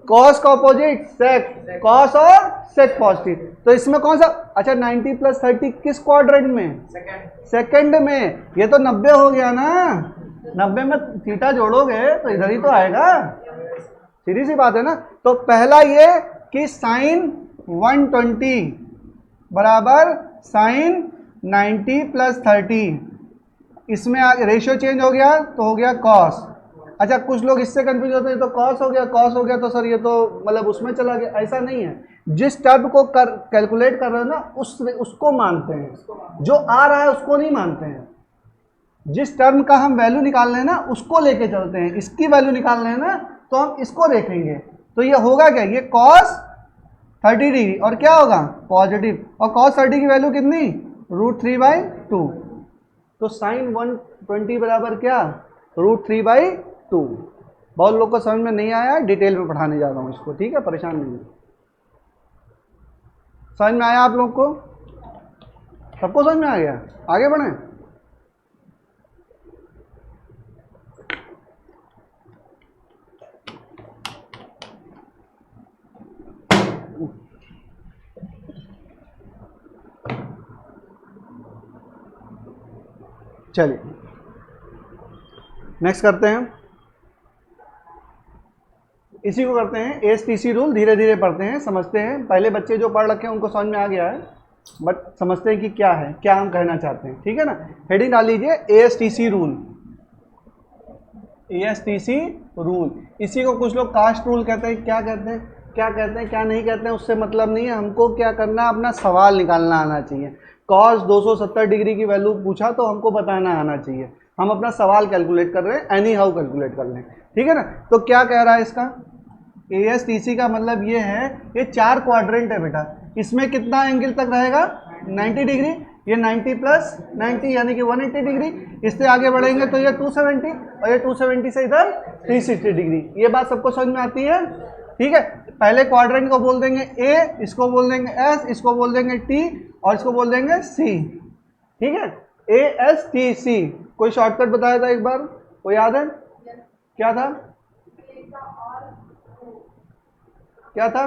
कॉस का अपोजिट सेक, कॉस और सेक पॉजिटिव। तो इसमें कौन सा? अच्छा 90 + 30 किस क्वाड्रेंट में? सेकंड में। ये तो 90 हो गया ना, 90 में थीटा जोड़ोगे तो इधर ही तो आएगा, सीधी सी बात है ना। तो पहला ये कि साइन 120 बराबर साइन 90 + 30, इसमें रेशियो चेंज हो गया तो हो गया कॉस। अच्छा कुछ लोग इससे कंफ्यूज होते हैं, तो कॉस हो गया, कॉस हो गया तो सर ये तो मतलब उसमें चला गया, ऐसा नहीं है। जिस टर्म को कैलकुलेट कर रहे हो ना उसको मानते हैं, जो आ रहा है उसको नहीं मानते हैं। जिस टर्म का हम वैल्यू निकाल रहे हैं ना उसको लेके चलते हैं, इसकी वैल्यू निकाल रहे हैं ना तो हम इसको देखेंगे। तो ये होगा क्या? ये cos 30 डिग्री और क्या होगा? पॉजिटिव, और cos 30 की वैल्यू कितनी? √3/2। तो साइन 120 बराबर क्या? √3/2। बहुत लोग को समझ में नहीं आया, डिटेल में पढ़ाने जा रहा हूँ इसको, ठीक है, परेशान नहीं। समझ में आया आप लोग को? सबको समझ में आ गया? आगे बढ़ें। चलिए नेक्स्ट करते हैं, इसी को करते हैं ASTC रूल। धीरे धीरे पढ़ते हैं, समझते हैं। पहले बच्चे जो पढ़ रखे हैं उनको समझ में आ गया है, बट समझते हैं कि क्या है, क्या हम कहना चाहते हैं, ठीक है ना। हेडिंग डाल लीजिए ASTC रूल, ASTC रूल। इसी को कुछ लोग कास्ट रूल कहते हैं, क्या कहते हैं, क्या कहते हैं, क्या नहीं कहते हैं, उससे मतलब नहीं है। हमको क्या करना है, अपना सवाल निकालना आना चाहिए। कॉस 270 डिग्री की वैल्यू पूछा तो हमको बताना आना चाहिए। हम अपना सवाल कैलकुलेट कर रहे हैं, एनी हाउ कैलकुलेट कर लें, ठीक है ना। तो क्या कह रहा है इसका? ASTC का मतलब ये है, ये 4 क्वाड्रेंट है बेटा, इसमें कितना एंगल तक रहेगा? 90 डिग्री। ये 90 + 90 यानी कि 180 डिग्री। इससे आगे बढ़ेंगे तो ये 270, और ये 270 से इधर 360 डिग्री। ये बात सबको समझ में आती है, ठीक है। पहले क्वाड्रेंट को बोल देंगे A, इसको बोल देंगे S, इसको बोल देंगे T, और इसको बोल देंगे C, ठीक है। ASTC। कोई शॉर्टकट बताया था एक बार, कोई याद है? क्या था? क्या था?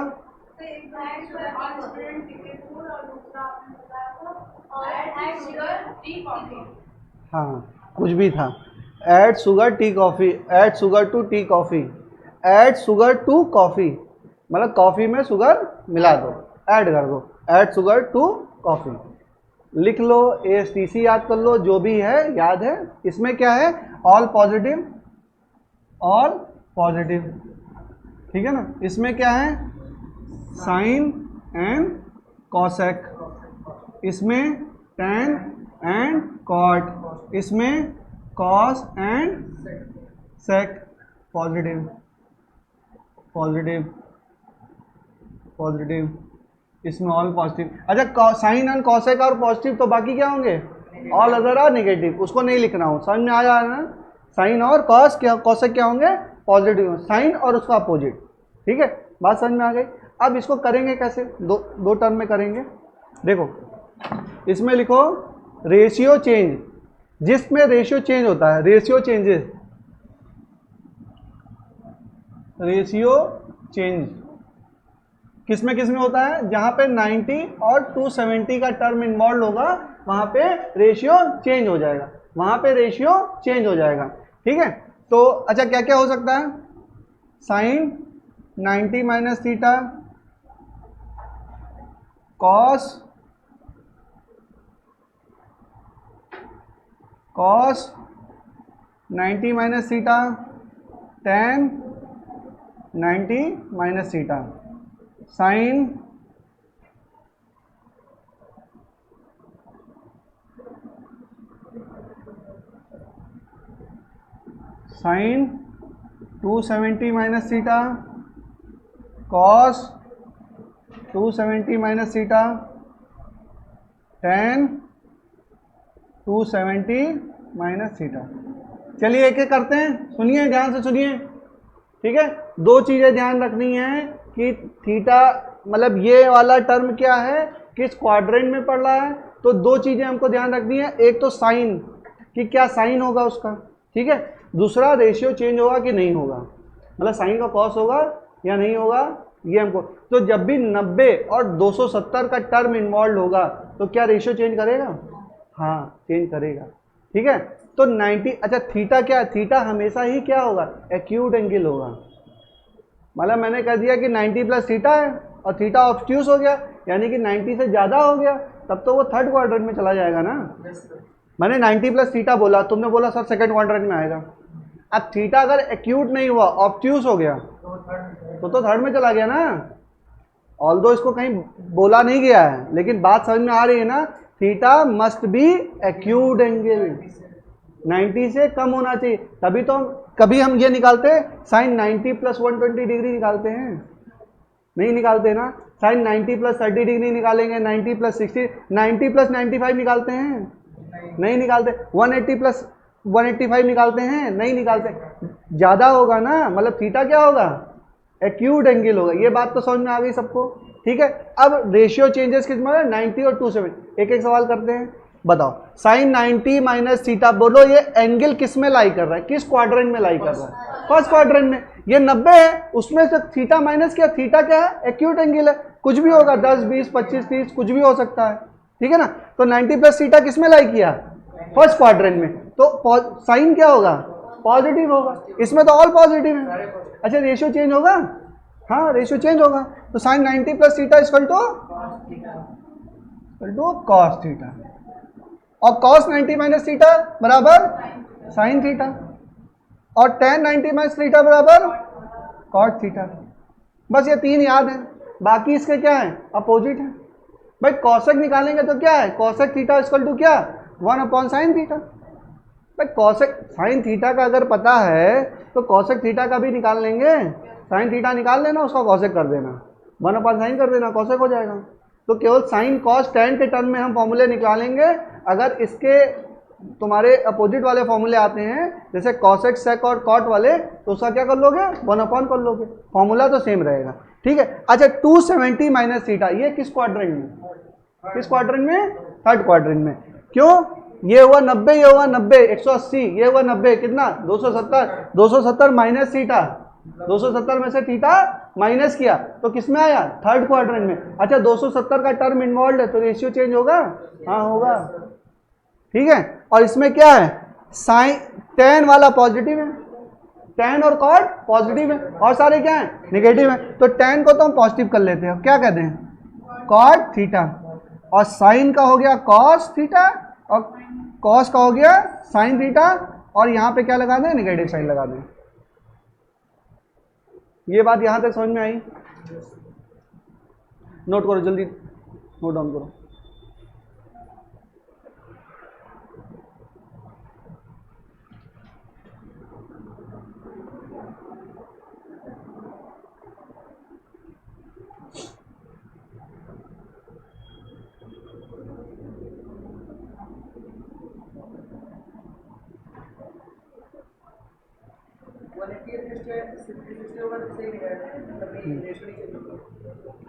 हाँ कुछ भी था। Add sugar tea coffee, add sugar to tea coffee, add sugar to coffee, मतलब कॉफ़ी में शुगर मिला दो, ऐड कर दो, ऐड शुगर टू कॉफ़ी। लिख लो, ASTC याद कर लो, जो भी है याद है। इसमें क्या है? ऑल पॉजिटिव, ऑल पॉजिटिव, ठीक है ना। इसमें क्या है? साइन एंड कॉसेक, इसमें टैन एंड कॉट, इसमें cos and sec, positive, positive, positive, इसमें ऑल पॉजिटिव। अच्छा साइन एंड कॉसेक और पॉजिटिव, तो बाकी क्या होंगे? All other are negative. उसको नहीं लिखना हो, समझ में आ जा रहा है ना? साइन और कॉस क्या कॉसेक क्या होंगे? पॉजिटिव। साइन और उसका अपोजिट। ठीक है, बात समझ में आ गई। अब इसको करेंगे कैसे? दो टर्म में करेंगे। देखो इसमें लिखो रेशियो चेंज, जिसमें रेशियो चेंज होता है, रेशियो चेंजेस, रेशियो चेंज किसमें किसमें होता है? जहां पे 90 और 270 का टर्म इन्वॉल्व होगा वहां पे रेशियो चेंज हो जाएगा, वहां पे रेशियो चेंज हो जाएगा। ठीक है, तो अच्छा क्या क्या हो सकता है? Sine 90 minus theta, cos cos 90 minus theta, tan 90 minus theta, sine sine 270 minus theta, cos 270 minus theta, tan 270 minus theta. चलिए एक एक करते हैं, सुनिए ध्यान से सुनिए। ठीक है, दो चीजें ध्यान रखनी है कि थीटा मतलब ये वाला टर्म क्या है, किस क्वाड्रेंट में पड़ रहा है। तो दो चीजें हमको ध्यान रखनी है, एक तो साइन कि क्या साइन होगा उसका, ठीक है, दूसरा रेशियो चेंज होगा कि नहीं होगा, मतलब साइन का कॉस होगा या नहीं होगा, ये हमको। तो जब भी 90 और 270 का टर्म इन्वॉल्व होगा तो क्या रेशियो चेंज करेगा? हाँ चेंज करेगा। ठीक है, तो 90 अच्छा थीटा क्या है? थीटा हमेशा ही क्या होगा? एक्यूट एंगल होगा। मतलब मैंने कह दिया कि 90 प्लस थीटा है और थीटा ऑब्ट्यूस हो गया, यानी कि 90 से ज़्यादा हो गया, तब तो वो थर्ड क्वाड्रेंट में चला जाएगा ना। मैंने 90 प्लस थीटा बोला, तुमने बोला सर सेकंड क्वाड्रेंट में आएगा। अब थीटा अगर एक्यूट नहीं हुआ, ऑब्ट्यूस हो गया, तो थर्ड में चला गया ना। ऑल्दो इसको कहीं बोला नहीं गया है, लेकिन बात समझ में आ रही है ना। Theta must be acute angle, 90 से कम होना चाहिए, तभी तो कभी हम ये निकालते हैं साइन 90 प्लस 120 डिग्री निकालते हैं, नहीं निकालते ना। साइन 90 प्लस 30 डिग्री निकालेंगे, 90 प्लस 60, 90 प्लस 95 निकालते हैं, नहीं निकालते। 180 प्लस 185 निकालते हैं, नहीं निकालते। ज़्यादा होगा ना, मतलब थीटा क्या होगा? एक्यूट एंगल होगा। ये बात तो समझ में आ गई सबको? ठीक है, अब रेशियो चेंजेस किस में? 90 और 270। एक एक सवाल करते हैं, बताओ साइन 90 माइनस थीटा, बोलो ये एंगल किस में लाई कर रहा है, किस क्वाड्रेंट में लाई कर रहा है? फर्स्ट क्वाड्रेंट में। ये 90 है, उसमें से थीटा माइनस किया, थीटा क्या है? एक्यूट एंगल है, कुछ भी होगा, 10 20 25 30 कुछ भी हो सकता है। ठीक है ना, तो 90 प्लस थीटा किस में लाई किया? फर्स्ट क्वाड्रेंट में, तो साइन क्या होगा? पॉजिटिव होगा। इसमें तो ऑल पॉजिटिव है। अच्छा रेशियो चेंज होगा? हाँ रेशियो चेंज होगा, तो sine 90 plus theta equal to cos theta, और कॉस 90 माइनस थीटा बराबर साइन थीटा, और टेन 90 माइनस थीटा बराबर कॉट थीटा। बस ये तीन याद है, बाकी इसके क्या है? अपोजिट है। भाई कॉसेक निकालेंगे तो क्या है? कॉसेक थीटा इक्वल टू क्या? 1 अपॉन साइन थीटा। भाई कॉसेक साइन थीटा का अगर पता है तो कॉसेक थीटा का भी निकाल लेंगे। साइन थीटा निकाल लेना, उसका कॉसेक कर देना, 1 अपॉन साइन कर देना, कॉसेक हो जाएगा। तो केवल साइन कॉस टेन के टर्म में हम फॉर्मूले निकालेंगे। अगर इसके तुम्हारे अपोजिट वाले फॉर्मूले आते हैं जैसे कॉसेक सेक और कॉट वाले, तो उसका क्या कर लोगे? 1 अपॉन कर लोगे, फॉर्मूला तो सेम रहेगा। ठीक है, अच्छा 270 माइनस थीटा, ये किस क्वाड्रेंट में? किस क्वाड्रेंट में? थर्ड क्वाड्रेंट में। क्यों? ये हुआ 90, ये हुआ 90, 180, ये हुआ 90, कितना? 270, 270 माइनस थीटा, 270 में से थीटा माइनस किया तो किस में आया? थर्ड क्वाड्रेंट में। अच्छा 270 का टर्म इन्वॉल्व है तो रेशियो चेंज होगा? हाँ होगा। ठीक है, और इसमें क्या है? साइन टेन वाला पॉजिटिव है, टेन और कॉट पॉजिटिव है, और सारे क्या है? नेगेटिव है। तो टेन को तो हम पॉजिटिव कर लेते हैं, क्या कहते हैं? कॉट थीटा, और साइन का हो गया कॉस थीटा, और कॉस का हो गया साइन थीटा, और यहाँ पे क्या लगा दें? नेगेटिव साइन लगा दें। ये बात यहां तक समझ में आई? नोट करो जल्दी, नोट डाउन करो।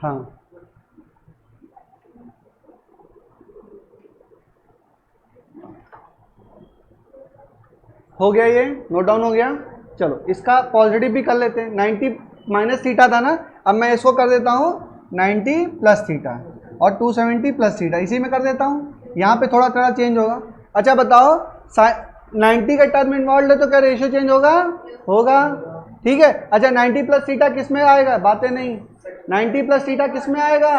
हाँ हो गया, ये नोट डाउन हो गया। चलो इसका पॉजिटिव भी कर लेते हैं। 90 माइनस थीटा था ना, अब मैं इसको कर देता हूँ 90 प्लस थीटा और 270 प्लस थीटा, इसी में कर देता हूँ। यहाँ पे थोड़ा थोड़ा चेंज होगा। अच्छा बताओ 90 का टर्म इन्वॉल्व है तो क्या रेशियो चेंज होगा? होगा, ठीक है। अच्छा 90 प्लस थीटा किस में आएगा? बातें नहीं, 90 प्लस थीटा किस में आएगा?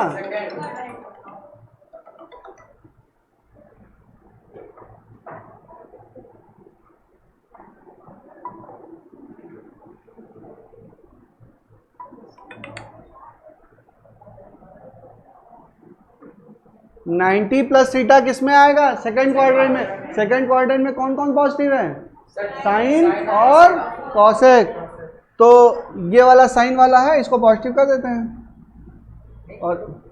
90 प्लस थीटा किस में आएगा? सेकंड क्वाड्रेंट में। सेकंड क्वाड्रेंट में कौन कौन पॉजिटिव है? साइन और कॉसेक। तो ये वाला साइन वाला है, इसको पॉजिटिव कर देते हैं। और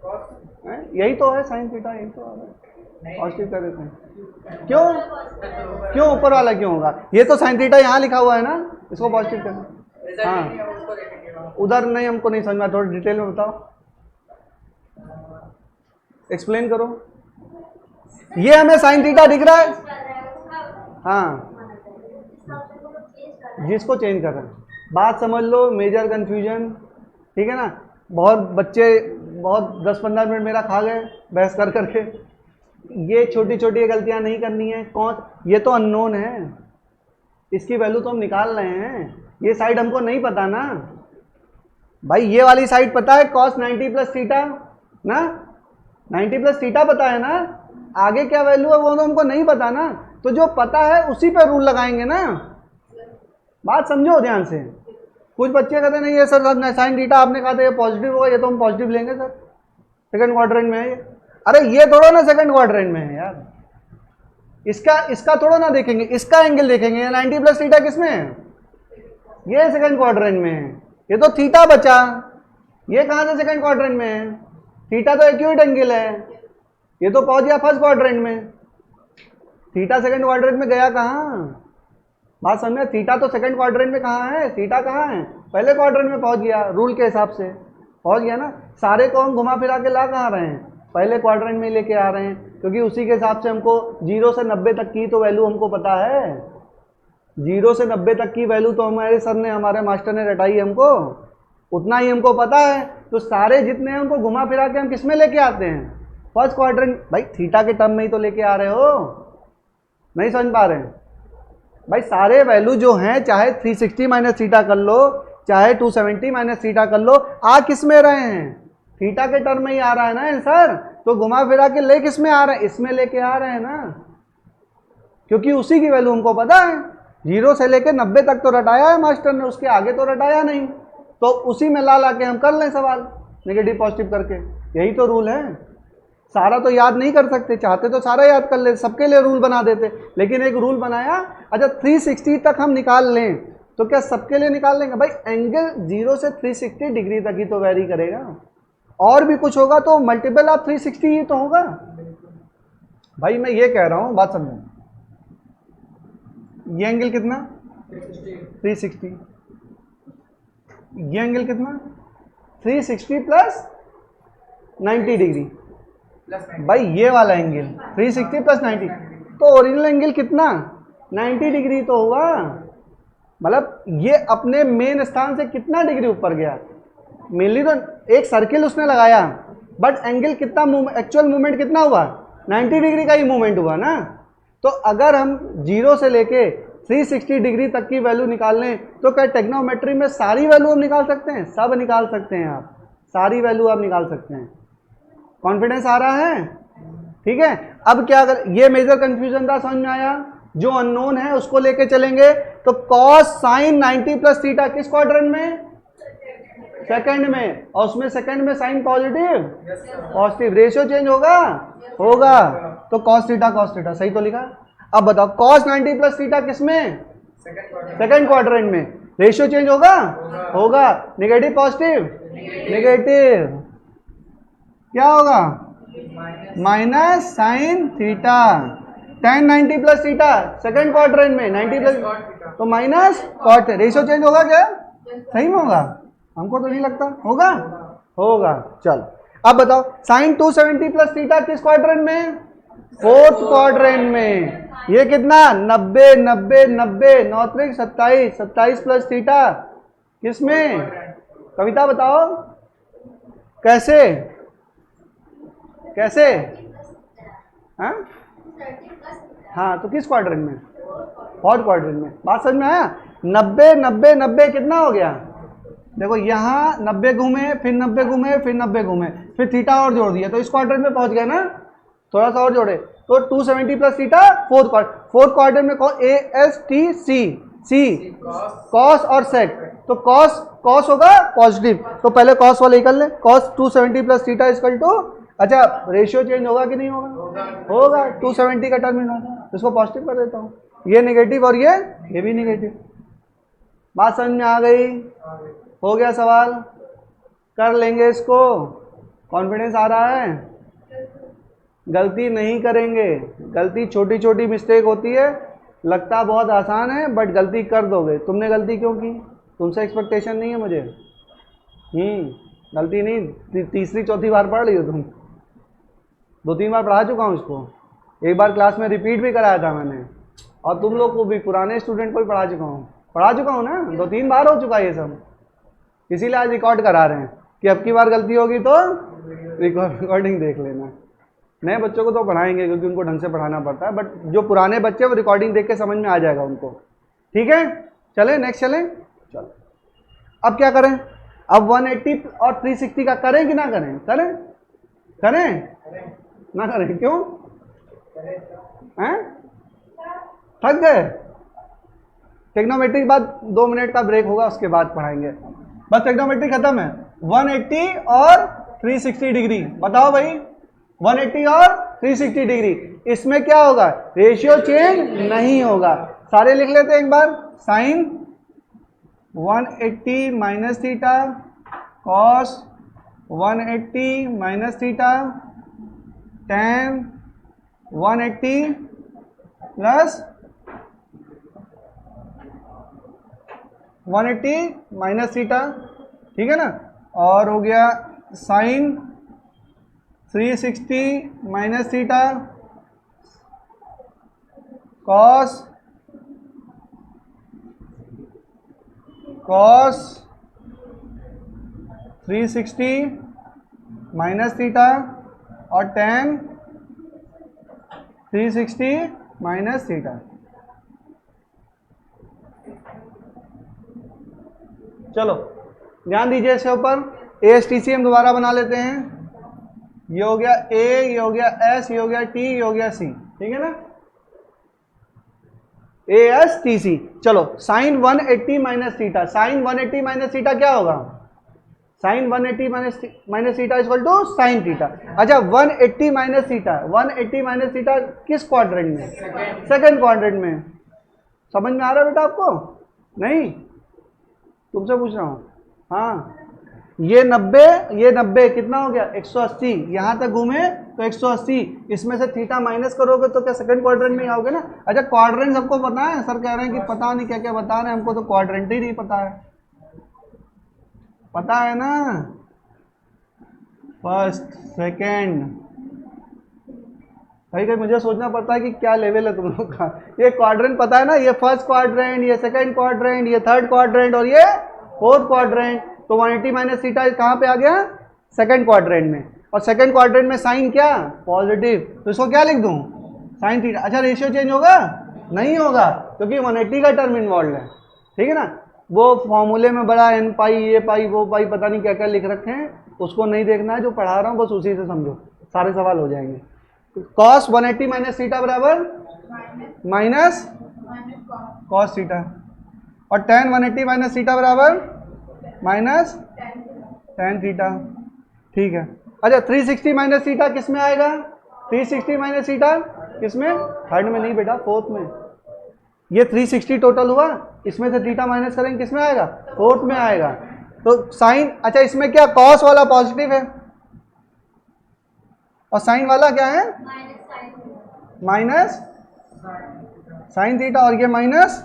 यही तो है साइन थीटा, यही तो है, पॉजिटिव कर देते हैं। क्यों? क्यों ऊपर वाला क्यों होगा? ये तो साइन थीटा यहाँ लिखा हुआ है ना, इसको पॉजिटिव कर दें। हाँ उधर नहीं, हमको नहीं समझ में, थोड़ा डिटेल में बताओ, एक्सप्लेन करो। ये हमें साइन थीटा दिख रहा है, हाँ जिसको चेंज कर रहे हैं। बात समझ लो, मेजर कंफ्यूजन, ठीक है ना। बहुत बच्चे बहुत 10-15 मिनट मेरा खा गए बहस कर करके। ये छोटी छोटी गलतियां नहीं करनी है। कौन? ये तो अननोन है, इसकी वैल्यू तो हम निकाल रहे हैं। ये साइड हमको नहीं पता ना भाई, ये वाली साइड पता है cos 90 प्लस थीटा ना, 90 प्लस थीटा पता है ना, आगे क्या वैल्यू है वो तो हमको नहीं पता ना। तो जो पता है उसी पे रूल लगाएंगे ना। बात समझो ध्यान से। कुछ बच्चे कहते नहीं ये सर साइन थीटा आपने कहा था ये पॉजिटिव होगा, ये तो हम पॉजिटिव लेंगे सर, सेकंड क्वाड्रेंट में है ये। अरे ये थोड़ा ना सेकंड क्वाड्रेंट में है यार, इसका थोड़ा ना देखेंगे, इसका एंगल देखेंगे। 90 प्लस थीटा किस में है? ये सेकंड क्वाड्रेंट में है। ये तो थीटा बचा, ये कहां से सेकंड क्वाड्रेंट में है? थीटा तो एक्यूट एंगल है, ये तो पहुंच गया फर्स्ट क्वाड्रेंट में। थीटा सेकंड क्वाड्रेंट में गया कहाँ? बात समझे, थीटा तो सेकंड क्वाड्रेंट में कहाँ है? थीटा कहाँ है? पहले क्वाड्रेंट में पहुंच गया, रूल के हिसाब से पहुंच गया ना। सारे को हम घुमा फिरा के ला कहाँ रहे हैं? पहले क्वाड्रेंट में लेके आ रहे हैं, क्योंकि उसी के हिसाब से हमको 0 से 90 तक की तो वैल्यू हमको पता है। 0 से 90 तक की वैल्यू तो हमारे सर ने, हमारे मास्टर ने रटाई हमको, उतना ही हमको पता है। तो सारे जितने हैं उनको घुमा फिरा के हम किस में लेके आते हैं? First quadrant. भाई थीटा के टर्म में ही तो लेके आ रहे हो, नहीं समझ पा रहे हैं भाई। सारे वैल्यू जो हैं, चाहे 360 माइनस थीटा कर लो, चाहे 270 माइनस थीटा कर लो, आ किस में रहे हैं? थीटा के टर्म में ही आ रहा है ना आंसर। तो घुमा फिरा के ले किस में आ रहे हैं? इसमें लेके आ रहे हैं ना, क्योंकि उसी की वैल्यू हमको पता है। 0 से लेके 90 तक तो रटाया है मास्टर ने, उसके आगे तो रटाया नहीं। तो उसी में ला ला के हम कर लें सवाल नेगेटिव पॉजिटिव करके, यही तो रूल है। सारा तो याद नहीं कर सकते, चाहते तो सारा याद कर ले, सबके लिए रूल बना देते, लेकिन एक रूल बनाया। अच्छा 360 तक हम निकाल लें तो क्या सबके लिए निकाल लेंगे? भाई एंगल 0 से 360 डिग्री तक ही तो वेरी करेगा, और भी कुछ होगा तो मल्टीपल ऑफ 360 ही तो होगा। भाई मैं ये कह रहा हूं, बात समझो, ये एंगल कितना? 360। ये एंगल कितना? 360 प्लस 90 डिग्री। भाई ये वाला एंगल 360 प्लस 90, तो ओरिजिनल एंगल कितना? 90 डिग्री तो हुआ। मतलब ये अपने मेन स्थान से कितना डिग्री ऊपर गया? मेनली तो एक सर्किल उसने लगाया, बट एंगल कितना, एक्चुअल मूवमेंट कितना हुआ? 90 डिग्री का ही मूवमेंट हुआ ना। तो अगर हम 0 से लेके 360 डिग्री तक की वैल्यू निकाल लें तो क्या टेक्नोमेट्री में सारी वैल्यू हम निकाल सकते हैं? सब निकाल सकते हैं आप, सारी वैल्यू आप निकाल सकते हैं। कॉन्फिडेंस आ रहा है? ठीक है। अब क्या अगर ये मेजर कंफ्यूजन था, समझ में आया? जो अननोन है उसको लेके चलेंगे। तो कॉस साइन 90 प्लस थीटा किस क्वाड्रेंट में? सेकंड में। और उसमें सेकंड में sine positive, positive, ratio change होगा, होगा। तो कॉस थीटा सही तो लिखा। अब बताओ कॉस 90 प्लस थीटा किस में? सेकंड क्वाड्रेंट में। रेशियो चेंज होगा, होगा। नेगेटिव पॉजिटिव, नेगेटिव, क्या होगा? Minus sine theta. tan 90 plus theta second quadrant में 90 प्लस, तो माइनस कॉट। रेशियो चेंज होगा क्या? सही में होगा? हमको तो नहीं लगता होगा। होगा। चल अब बताओ साइन 270 प्लस थीटा किस क्वाड्रेंट में? फोर्थ क्वाड्रेंट में। ये कितना? 90 90 90 9 त्रिक 27 27 प्लस थीटा किस में? कविता बताओ कैसे? कैसे? हाँ हाँ, तो किस क्वाड्रेंट में? फोर्थ क्वाड्रेंट में। बात समझ में आया? 90 90 90 कितना हो गया? देखो यहाँ 90 घूमे, फिर 90 घूमे, फिर 90 घूमे, फिर थीटा और जोड़ दिया तो इस क्वाड्रेंट में पहुंच गए ना। थोड़ा सा और जोड़े तो 270 प्लस थीटा फोर्थ क्वाड्रेंट में कौन? A S T C C cos और सेक। तो कॉस होगा पॉजिटिव, तो पहले कॉस वाले निकल ले। Cos 270 plus theta equal to, अच्छा रेशियो चेंज होगा कि नहीं होगा? होगा। 270 का टर्म होगा, इसको पॉजिटिव कर देता हूँ, ये नेगेटिव और ये भी नेगेटिव। बात समझ में आ गई? हो गया सवाल? कर लेंगे इसको। कॉन्फिडेंस आ रहा है? गलती नहीं करेंगे। गलती छोटी छोटी मिस्टेक होती है, लगता बहुत आसान है बट गलती कर दोगे। तुमने गलती क्यों की? तुमसे एक्सपेक्टेशन नहीं है मुझे। गलती नहीं, तीसरी चौथी बार पढ़ रही हो तुम। 2-3 बार पढ़ा चुका हूँ इसको, एक बार क्लास में रिपीट भी कराया था मैंने, और तुम लोग को भी, पुराने स्टूडेंट को भी पढ़ा चुका हूँ ना। 2-3 बार हो चुका ये सब, इसीलिए आज रिकॉर्ड करा रहे हैं कि अब की बार गलती होगी तो रिकॉर्डिंग देख लेना। नए बच्चों को तो पढ़ाएंगे क्योंकि उनको ढंग से पढ़ाना पड़ता है, बट जो पुराने बच्चे वो रिकॉर्डिंग देख के समझ में आ जाएगा उनको। ठीक है, चलें नेक्स्ट चलें। चलो अब क्या करें? अब 180 और 360 का करें कि ना करें? करें ना करें? क्यों? हैं? थक गए? टेक्नोमेट्री के बाद 2 मिनट का ब्रेक होगा, उसके बाद पढ़ाएंगे। बस टेक्नोमेट्री खत्म है। 180 और 360 डिग्री बताओ भाई। 180 और 360 डिग्री, इसमें क्या होगा? रेशियो चेंज नहीं होगा। सारे लिख लेते हैं एक बार। Sine 180 minus theta, cos 180 minus theta, tan 180 plus 180 minus theta. ठीक है ना? और हो गया sine 360 minus theta, cos 360 minus theta और tan 360 माइनस थीटा। चलो ध्यान दीजिए इसके ऊपर। ASTC हम दोबारा बना लेते हैं। ये हो गया A, ये हो गया S, ये हो गया T, ये हो गया C। ठीक है ना? ASTC। चलो sine 180 minus theta, sine 180 minus theta क्या होगा? Sine 180 minus theta equal to sine theta. अच्छा 180 माइनस थीटा, 180 माइनस थीटा किस क्वाड्रेंट में? सेकंड क्वाड्रेंट में। समझ में आ रहा है बेटा आपको? नहीं, तुमसे पूछ रहा हूँ। हाँ, ये 90 कितना हो गया? 180। यहां तक घूमे तो 180, इसमें से थीटा माइनस करोगे तो क्या सेकंड क्वाड्रेंट में ही आओगे ना। अच्छा क्वाड्रेंट सबको पता है? सर कह रहे हैं कि पता नहीं क्या क्या बता रहे हैं, हमको तो क्वाड्रेंट ही नहीं पता है। पता है ना? फर्स्ट सेकंड, कहीं कहीं मुझे सोचना पड़ता है कि क्या लेवल है तुम लोग का। ये क्वाड्रेंट पता है ना? ये फर्स्ट क्वाड्रेंट, ये सेकंड क्वाड्रेंट, ये थर्ड क्वाड्रेंट और ये फोर्थ क्वाड्रेंट। तो 180 माइनस थीटा कहाँ पे आ गया? सेकंड क्वाड्रेंट में। और सेकंड क्वाड्रेंट में साइन क्या? पॉजिटिव। तो इसको क्या लिख दूं? Sign theta. अच्छा रेशियो चेंज होगा? नहीं होगा, क्योंकि 180 का टर्म इन्वॉल्व है। ठीक है ना? वो फॉर्मूले में बड़ा n पाई, ये पाई, वो पाई, पता नहीं क्या क्या लिख रखे हैं, उसको नहीं देखना है। जो पढ़ा रहा हूँ बस उसी से समझो, सारे सवाल हो जाएंगे। कॉस 180 माइनस थीटा बराबर माइनस कॉस थीटा, और tan 180 माइनस थीटा बराबर माइनस tan थीटा। ठीक है। अच्छा 360 माइनस थीटा किस में आएगा? 360 माइनस थीटा किस में? थर्ड में नहीं बेटा, फोर्थ में। ये 360 टोटल हुआ, इसमें से थीटा माइनस करेंगे किस में आएगा? फोर्थ में आएगा। तो साइन, अच्छा इसमें क्या कॉस वाला पॉजिटिव है और साइन वाला क्या है? माइनस साइन थीटा, और ये माइनस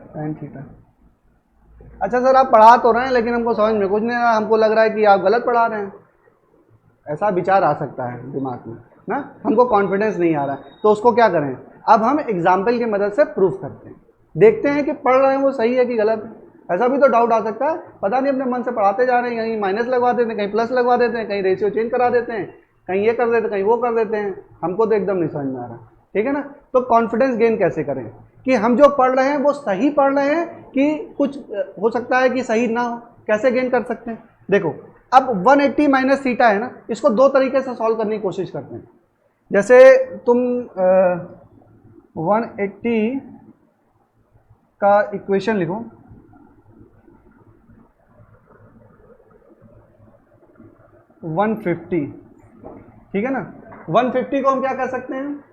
tan थीटा। अच्छा सर आप पढ़ा तो रहे हैं लेकिन हमको समझ में कुछ नहीं आ रहा, हमको लग रहा है कि आप गलत पढ़ा रहे हैं, ऐसा विचार आ सकता है दिमाग में ना, हमको कॉन्फिडेंस नहीं आ रहा है। तो उसको क्या करें, अब हम एग्जाम्पल की मदद से प्रूफ करते हैं, देखते हैं कि पढ़ रहे हैं वो सही है कि गलत है। ऐसा भी तो डाउट आ सकता है, पता नहीं अपने मन से पढ़ाते जा रहे हैं, कहीं माइनस लगवा देते हैं, कहीं प्लस लगवा देते हैं, कहीं रेशियो चेंज करा देते हैं, कहीं ये कर देते हैं, कहीं वो कर देते हैं, हमको तो एकदम नहीं समझ में आ रहा। ठीक है ना, तो कॉन्फिडेंस गेन कैसे करें कि हम जो पढ़ रहे हैं वो सही पढ़ रहे हैं कि कुछ हो सकता है कि सही ना हो, कैसे गेन कर सकते हैं। देखो अब 180 माइनस थीटा है ना, इसको दो तरीके से सॉल्व करने की कोशिश करते हैं। जैसे तुम 180 का इक्वेशन लिखो, वन 150, ठीक है ना, 150 को हम क्या कर सकते हैं,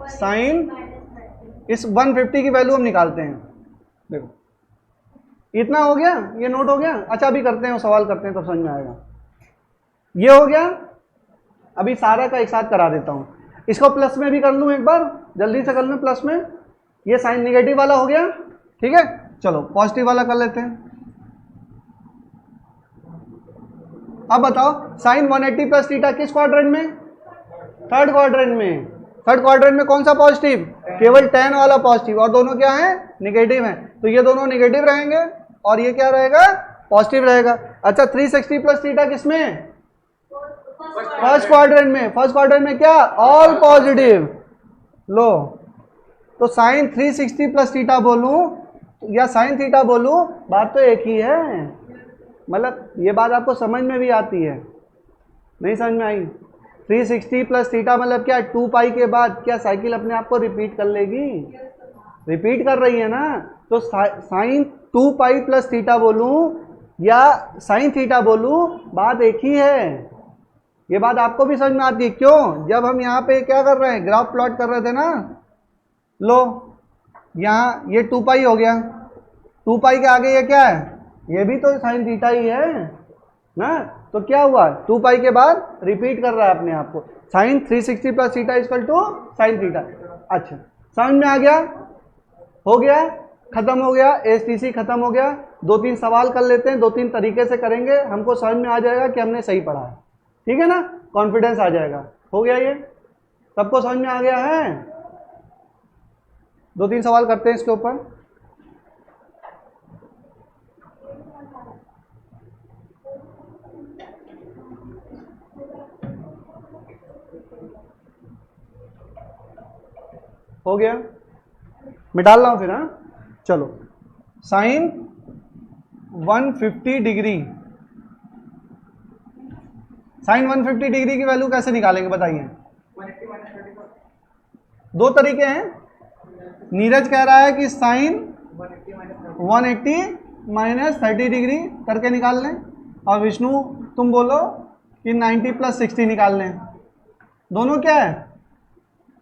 साइन इस 150 की वैल्यू हम निकालते हैं। देखो इतना हो गया, ये नोट हो गया। अच्छा अभी करते हैं, सवाल करते हैं तब समझ में आएगा। ये हो गया, अभी सारा का एक साथ करा देता हूं, इसको प्लस में भी कर लूं एक बार, जल्दी से कर लूं प्लस में। ये साइन नेगेटिव वाला हो गया, ठीक है, चलो पॉजिटिव वाला कर लेते हैं। अब बताओ साइन 180 प्लस थीटा किस क्वाड्रेंट में, थर्ड क्वाड्रेंट में। थर्ड क्वाड्रेंट में कौन सा पॉजिटिव, केवल tan वाला पॉजिटिव, और दोनों क्या है, नेगेटिव है, तो ये दोनों नेगेटिव रहेंगे और ये क्या रहेगा, पॉजिटिव रहेगा। अच्छा 360 प्लस थीटा किसमें, फर्स्ट क्वाड्रेंट में। फर्स्ट क्वाड्रेंट में क्या, ऑल पॉजिटिव। लो तो साइन 360 प्लस थीटा बोलूं या साइन थीटा बोलूं, बात तो एक ही है। मतलब ये बात आपको समझ में भी आती है, नहीं समझ में आई। 360 प्लस थीटा मतलब क्या, 2 पाई के बाद क्या साइकिल अपने आप को रिपीट कर लेगी, रिपीट कर रही है ना। तो साइन 2 पाई प्लस थीटा बोलूं या साइन थीटा बोलूं, बात एक ही है। ये बात आपको भी समझ में आती है, क्यों, जब हम यहाँ पे क्या कर रहे हैं, ग्राफ प्लॉट कर रहे थे ना। लो यहाँ ये 2 पाई हो गया, 2 पाई के आगे ये क्या है, ये भी तो साइन थीटा ही है ना। तो क्या हुआ, 2 पाई के बाद रिपीट कर रहा है अपने आप को, sine 360 plus theta equal to sine theta. अच्छा समझ में आ गया, हो गया, खत्म हो गया, एसटीसी खत्म हो गया। 2-3 सवाल कर लेते हैं, 2-3 तरीके से करेंगे, हमको समझ में आ जाएगा कि हमने सही पढ़ा है, ठीक है ना, कॉन्फिडेंस आ जाएगा। हो गया, ये सबको समझ में आ गया है। 2-3 सवाल करते हैं इसके ऊपर। हो गया, मैं डाल रहा हूं फिर। हाँ चलो, साइन 150 डिग्री, साइन 150 डिग्री की वैल्यू कैसे निकालेंगे बताइए। 2 तरीके हैं। नीरज कह रहा है कि साइन 180 माइनस 30 डिग्री करके निकाल लें, और विष्णु तुम बोलो कि 90 प्लस 60 निकाल लें। दोनों क्या है,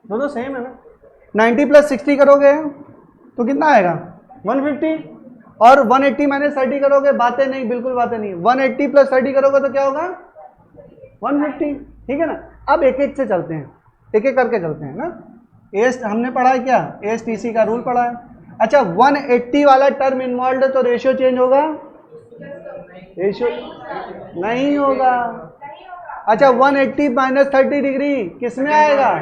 दोनों सेम है ना। 90 प्लस 60 करोगे तो कितना आएगा, 150, और 180 माइनस 30 करोगे, बातें नहीं, बिल्कुल बातें नहीं। 180 प्लस 30 करोगे तो क्या होगा, 150, ठीक है ना। अब एक एक से चलते हैं, एक एक करके चलते हैं ना। एस हमने पढ़ा है क्या, एसटीसी का रूल पढ़ा है। अच्छा 180 वाला टर्म इन्वॉल्व है तो रेशियो चेंज होगा, रेशियो नहीं होगा। अच्छा 180 माइनस 30 डिग्री किस में आएगा,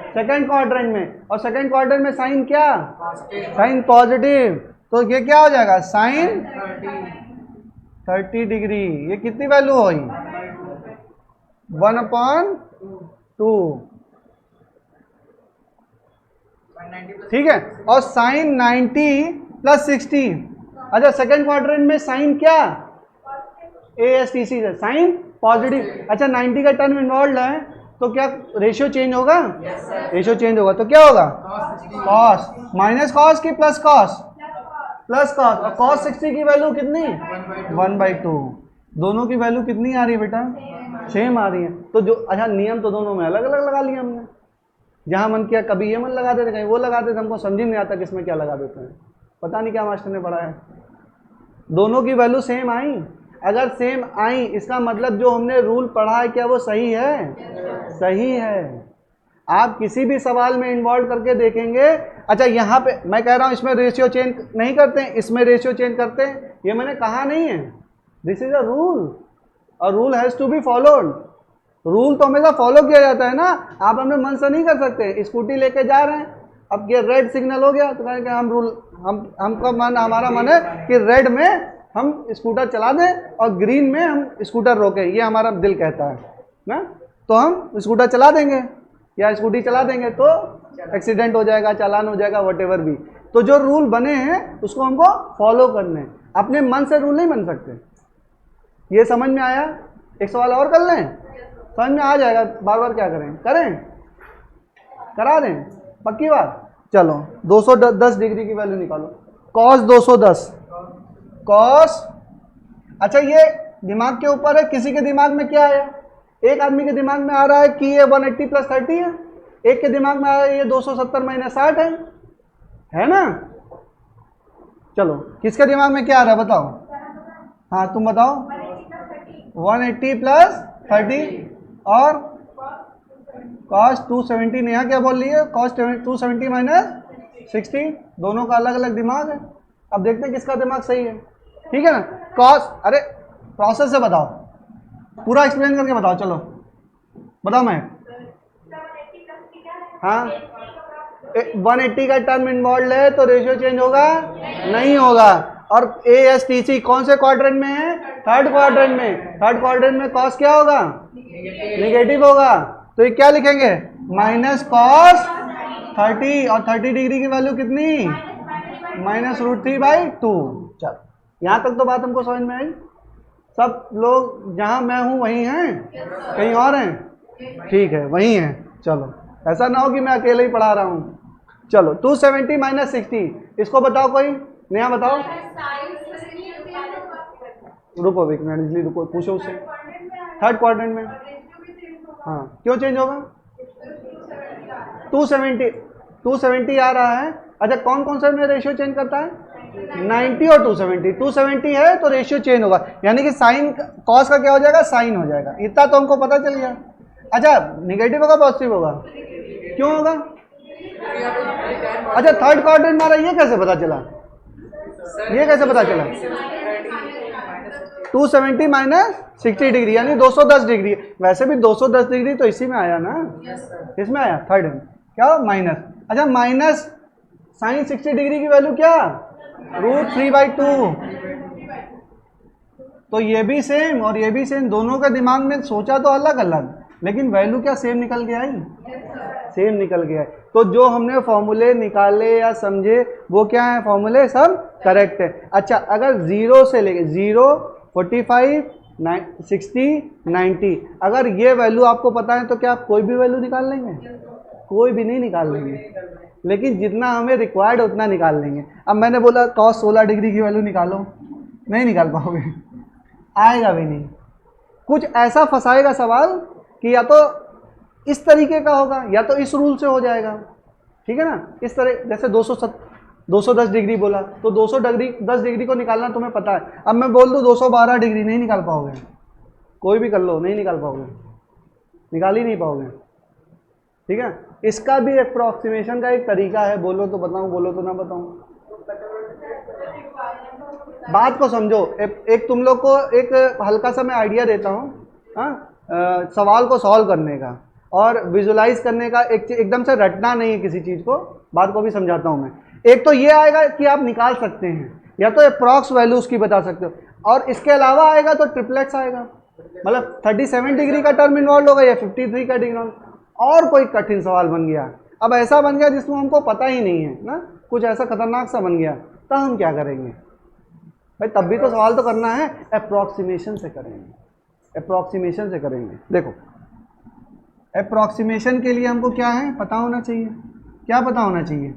सेकंड क्वाड्रेंट में, और सेकंड क्वाड्रेंट में साइन क्या, साइन पॉजिटिव, तो ये क्या हो जाएगा, साइन 30 डिग्री। ये कितनी वैल्यू हुई, 1/2, ठीक है। और साइन 90 प्लस 60, अच्छा सेकंड क्वाड्रेंट में साइन क्या, एएसटीसी से साइन पॉजिटिव। अच्छा 90 का टर्म इन्वॉल्व है तो क्या रेशियो चेंज होगा, रेशियो चेंज होगा तो क्या होगा, कॉस, माइनस कॉस की प्लस कॉस, प्लस कॉस, और कॉस 60 की वैल्यू कितनी, 1/2। दोनों की वैल्यू कितनी आ रही है बेटा, सेम आ रही है। तो जो, अच्छा नियम तो दोनों में अलग अलग लगा लिया हमने, जहां मन किया कभी ये मन लगा देते, कहीं वो लगा देते, हमको समझ ही नहीं आता किसमें क्या लगा देते हैं, पता नहीं क्या मास्टर ने पढ़ा है। दोनों की वैल्यू सेम आई, अगर सेम आई इसका मतलब जो हमने रूल पढ़ा है क्या वो सही है, सही है। आप किसी भी सवाल में इन्वॉल्व करके देखेंगे, अच्छा यहाँ पे मैं कह रहा हूँ इसमें रेशियो चेंज नहीं करते हैं, इसमें रेशियो चेंज करते हैं, ये मैंने कहा नहीं है। दिस इज अ रूल और rule has to be followed. Rule तो हमेशा फॉलो किया जाता है ना, आप अपने मन से नहीं कर सकते। स्कूटी लेके जा रहे हैं, अब ये रेड सिग्नल हो गया तो कहें कि हम रूल हमका मन हमारा मन है कि रेड में हम स्कूटर चला दें और ग्रीन में हम स्कूटर रोकें, ये हमारा दिल कहता है ना, तो हम स्कूटर चला देंगे या स्कूटी चला देंगे तो एक्सीडेंट हो जाएगा, चालान हो जाएगा, वटेवर भी। तो जो रूल बने हैं उसको हमको फॉलो करने हैं, अपने मन से रूल नहीं बन सकते। ये समझ में आया? एक सवाल और कर लें, समझ में आ जाएगा। बार बार क्या करें, करा दें, पक्की बात। चलो 210 डिग्री की वैल्यू निकालो। कॉस 210, कॉस, अच्छा ये दिमाग के ऊपर है, किसी के दिमाग में क्या है? एक आदमी के दिमाग में आ रहा है कि ये 180 + 30 है, एक के दिमाग में आ रहा है ये 270 - 60 है ना? चलो किसके दिमाग में क्या आ रहा है बताओ? हाँ तुम बताओ। 180 + 30 और कॉस 270, नेहा क्या बोल रही है? कॉस 270 - 60, दोनों का अलग अलग दिमाग है। अब देखते हैं किसका दिमाग सही है, ठीक है ना? कॉस, अरे प्रोसेस से बताओ, पूरा एक्सप्लेन करके बताओ, चलो बताओ। मैं हाँ 180 का टर्म इन्वॉल्व है तो रेशियो चेंज होगा? नहीं होगा। और ASTC कौन से क्वाड्रेंट में है? थर्ड क्वाड्रेंट में। थर्ड क्वाड्रेंट में कॉस क्या होगा? नेगेटिव होगा। तो ये क्या लिखेंगे? -cos 30, और 30 डिग्री की वैल्यू कितनी? -√3/2। चलो यहाँ तक तो बात हमको समझ में आई। सब लोग जहाँ मैं हूँ वहीं हैं, कहीं और हैं? ठीक है वहीं हैं। चलो ऐसा ना हो कि मैं अकेले ही पढ़ा रहा हूँ। चलो 270 - 60, इसको बताओ कोई, नया बताओ। रुको एक मिनट, रुको पूछो उससे। थर्ड क्वाड्रेंट में, हाँ क्यों चेंज होगा? 270 आ रहा है। अच्छा कौन कौन सा में रेशियो चेंज करता है? 90 और 270। 270 है तो रेशियो चेंज होगा, यानी कि साइन कॉस का क्या हो जाएगा? साइन हो जाएगा। इतना तो हमको पता चल गया। अच्छा निगेटिव होगा पॉजिटिव होगा? क्यों होगा? अच्छा थर्ड क्वाड्रेंट मारा, ये कैसे पता चला? ये कैसे पता चला? 270 - 60 डिग्री यानी 210 डिग्री। वैसे भी 210 डिग्री तो इसी में आया ना, इसमें आया थर्ड में। क्या माइनस? अच्छा माइनस साइन 60 डिग्री की वैल्यू क्या? √3/2। तो ये भी सेम और ये भी सेम, दोनों के दिमाग में सोचा तो अलग अलग, लेकिन वैल्यू क्या सेम निकल के आई? सेम निकल गया है। तो जो हमने फॉर्मूले निकाले या समझे वो क्या है? फॉर्मूले सब करेक्ट है। अच्छा अगर 0 से लेके 0, 45, 60, 90, अगर ये वैल्यू आपको पता है तो क्या आप कोई भी वैल्यू निकाल लेंगे? कोई भी नहीं निकाल लेंगे, लेकिन जितना हमें रिक्वायर्ड उतना निकाल लेंगे। अब मैंने बोला कॉस 16 डिग्री की वैल्यू निकालो, नहीं निकाल पाओगे, आएगा भी नहीं। कुछ ऐसा फंसाएगा सवाल कि या तो इस तरीके का होगा या तो इस रूल से हो जाएगा, ठीक है ना? इस तरह जैसे 210 डिग्री बोला तो 210 डिग्री को निकालना तुम्हें पता है। अब मैं बोल दूं 212 डिग्री, नहीं निकाल पाओगे, कोई भी कर लो नहीं निकाल पाओगे, निकाल ही नहीं पाओगे, ठीक है? इसका भी अप्रोक्सीमेशन का एक तरीका है, बोलो तो बताऊं, बोलो तो ना बताऊं। बात को समझो। एक तुम लोग को एक हल्का सा मैं आइडिया देता हूँ, हाँ, सवाल को सॉल्व करने का और विजुलाइज करने का। एकदम से रटना नहीं है किसी चीज़ को, बात को भी समझाता हूँ मैं। एक तो ये आएगा कि आप निकाल सकते हैं, या तो अप्रॉक्स वैल्यू उसकी बता सकते हो, और इसके अलावा आएगा तो ट्रिपलेट्स आएगा, मतलब 37 डिग्री का टर्म इन्वॉल्व होगा या 53 का डिग्री, और कोई कठिन सवाल बन गया। अब ऐसा बन गया जिसमें हमको पता ही नहीं है ना, कुछ ऐसा खतरनाक सा बन गया, तो हम क्या करेंगे भाई? तब भी तो सवाल तो करना है, अप्रॉक्सीमेशन से करेंगे, अप्रॉक्सीमेशन से करेंगे। देखो अप्रॉक्सीमेशन के लिए हमको क्या है पता होना चाहिए, क्या पता होना चाहिए?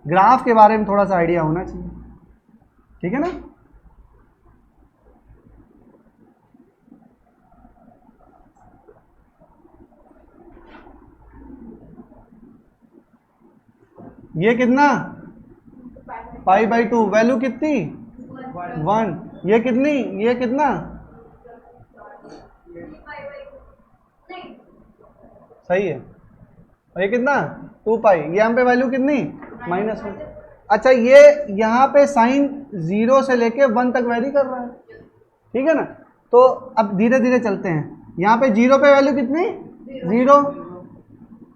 ग्राफ के बारे में थोड़ा सा आइडिया होना चाहिए, ठीक है ना? ये कितना? π/2, वैल्यू कितनी? 1। ये कितनी? ये कितना? सही है। और ये कितना? 2π। ये हम पे वैल्यू कितनी? -1। अच्छा, ये यहाँ पे साइन 0 से लेके 1 तक वैरी कर रहा है, ठीक है ना। तो अब धीरे धीरे चलते हैं। यहाँ पे 0 पे वैल्यू कितनी, 0,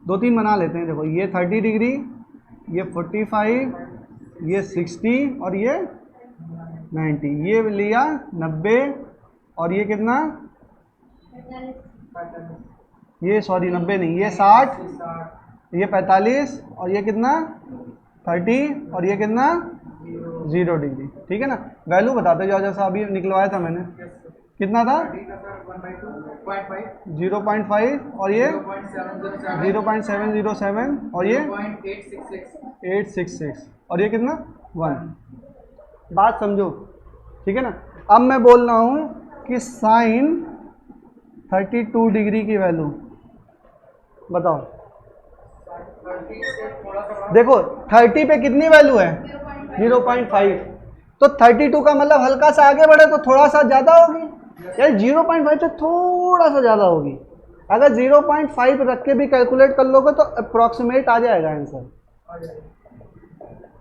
2-3 बना लेते हैं। देखो ये 30 डिग्री, ये 45, ये 60 और ये 90, ये लिया 90 और ये कितना, ये सॉरी 90 नहीं, ये 60, ये 45 और ये कितना 30 और ये कितना 0 डिग्री, ठीक है ना। वैल्यू बताते जाओ, जैसा अभी निकलवाया था मैंने, कितना था 0.5 और ये 0.707 और ये 866 और ये कितना 1। बात समझो, ठीक है ना। अब मैं बोल रहा हूँ कि साइन 32 डिग्री की वैल्यू बताओ। देखो 30 पे कितनी वैल्यू है, 0.5, तो 32 का मतलब हल्का सा आगे बढ़े तो थोड़ा सा ज़्यादा होगी, यानी 0.5 से थोड़ा सा ज़्यादा होगी। अगर 0.5 रख के भी कैलकुलेट कर लोगे तो अप्रॉक्सीमेट आ जाएगा आंसर।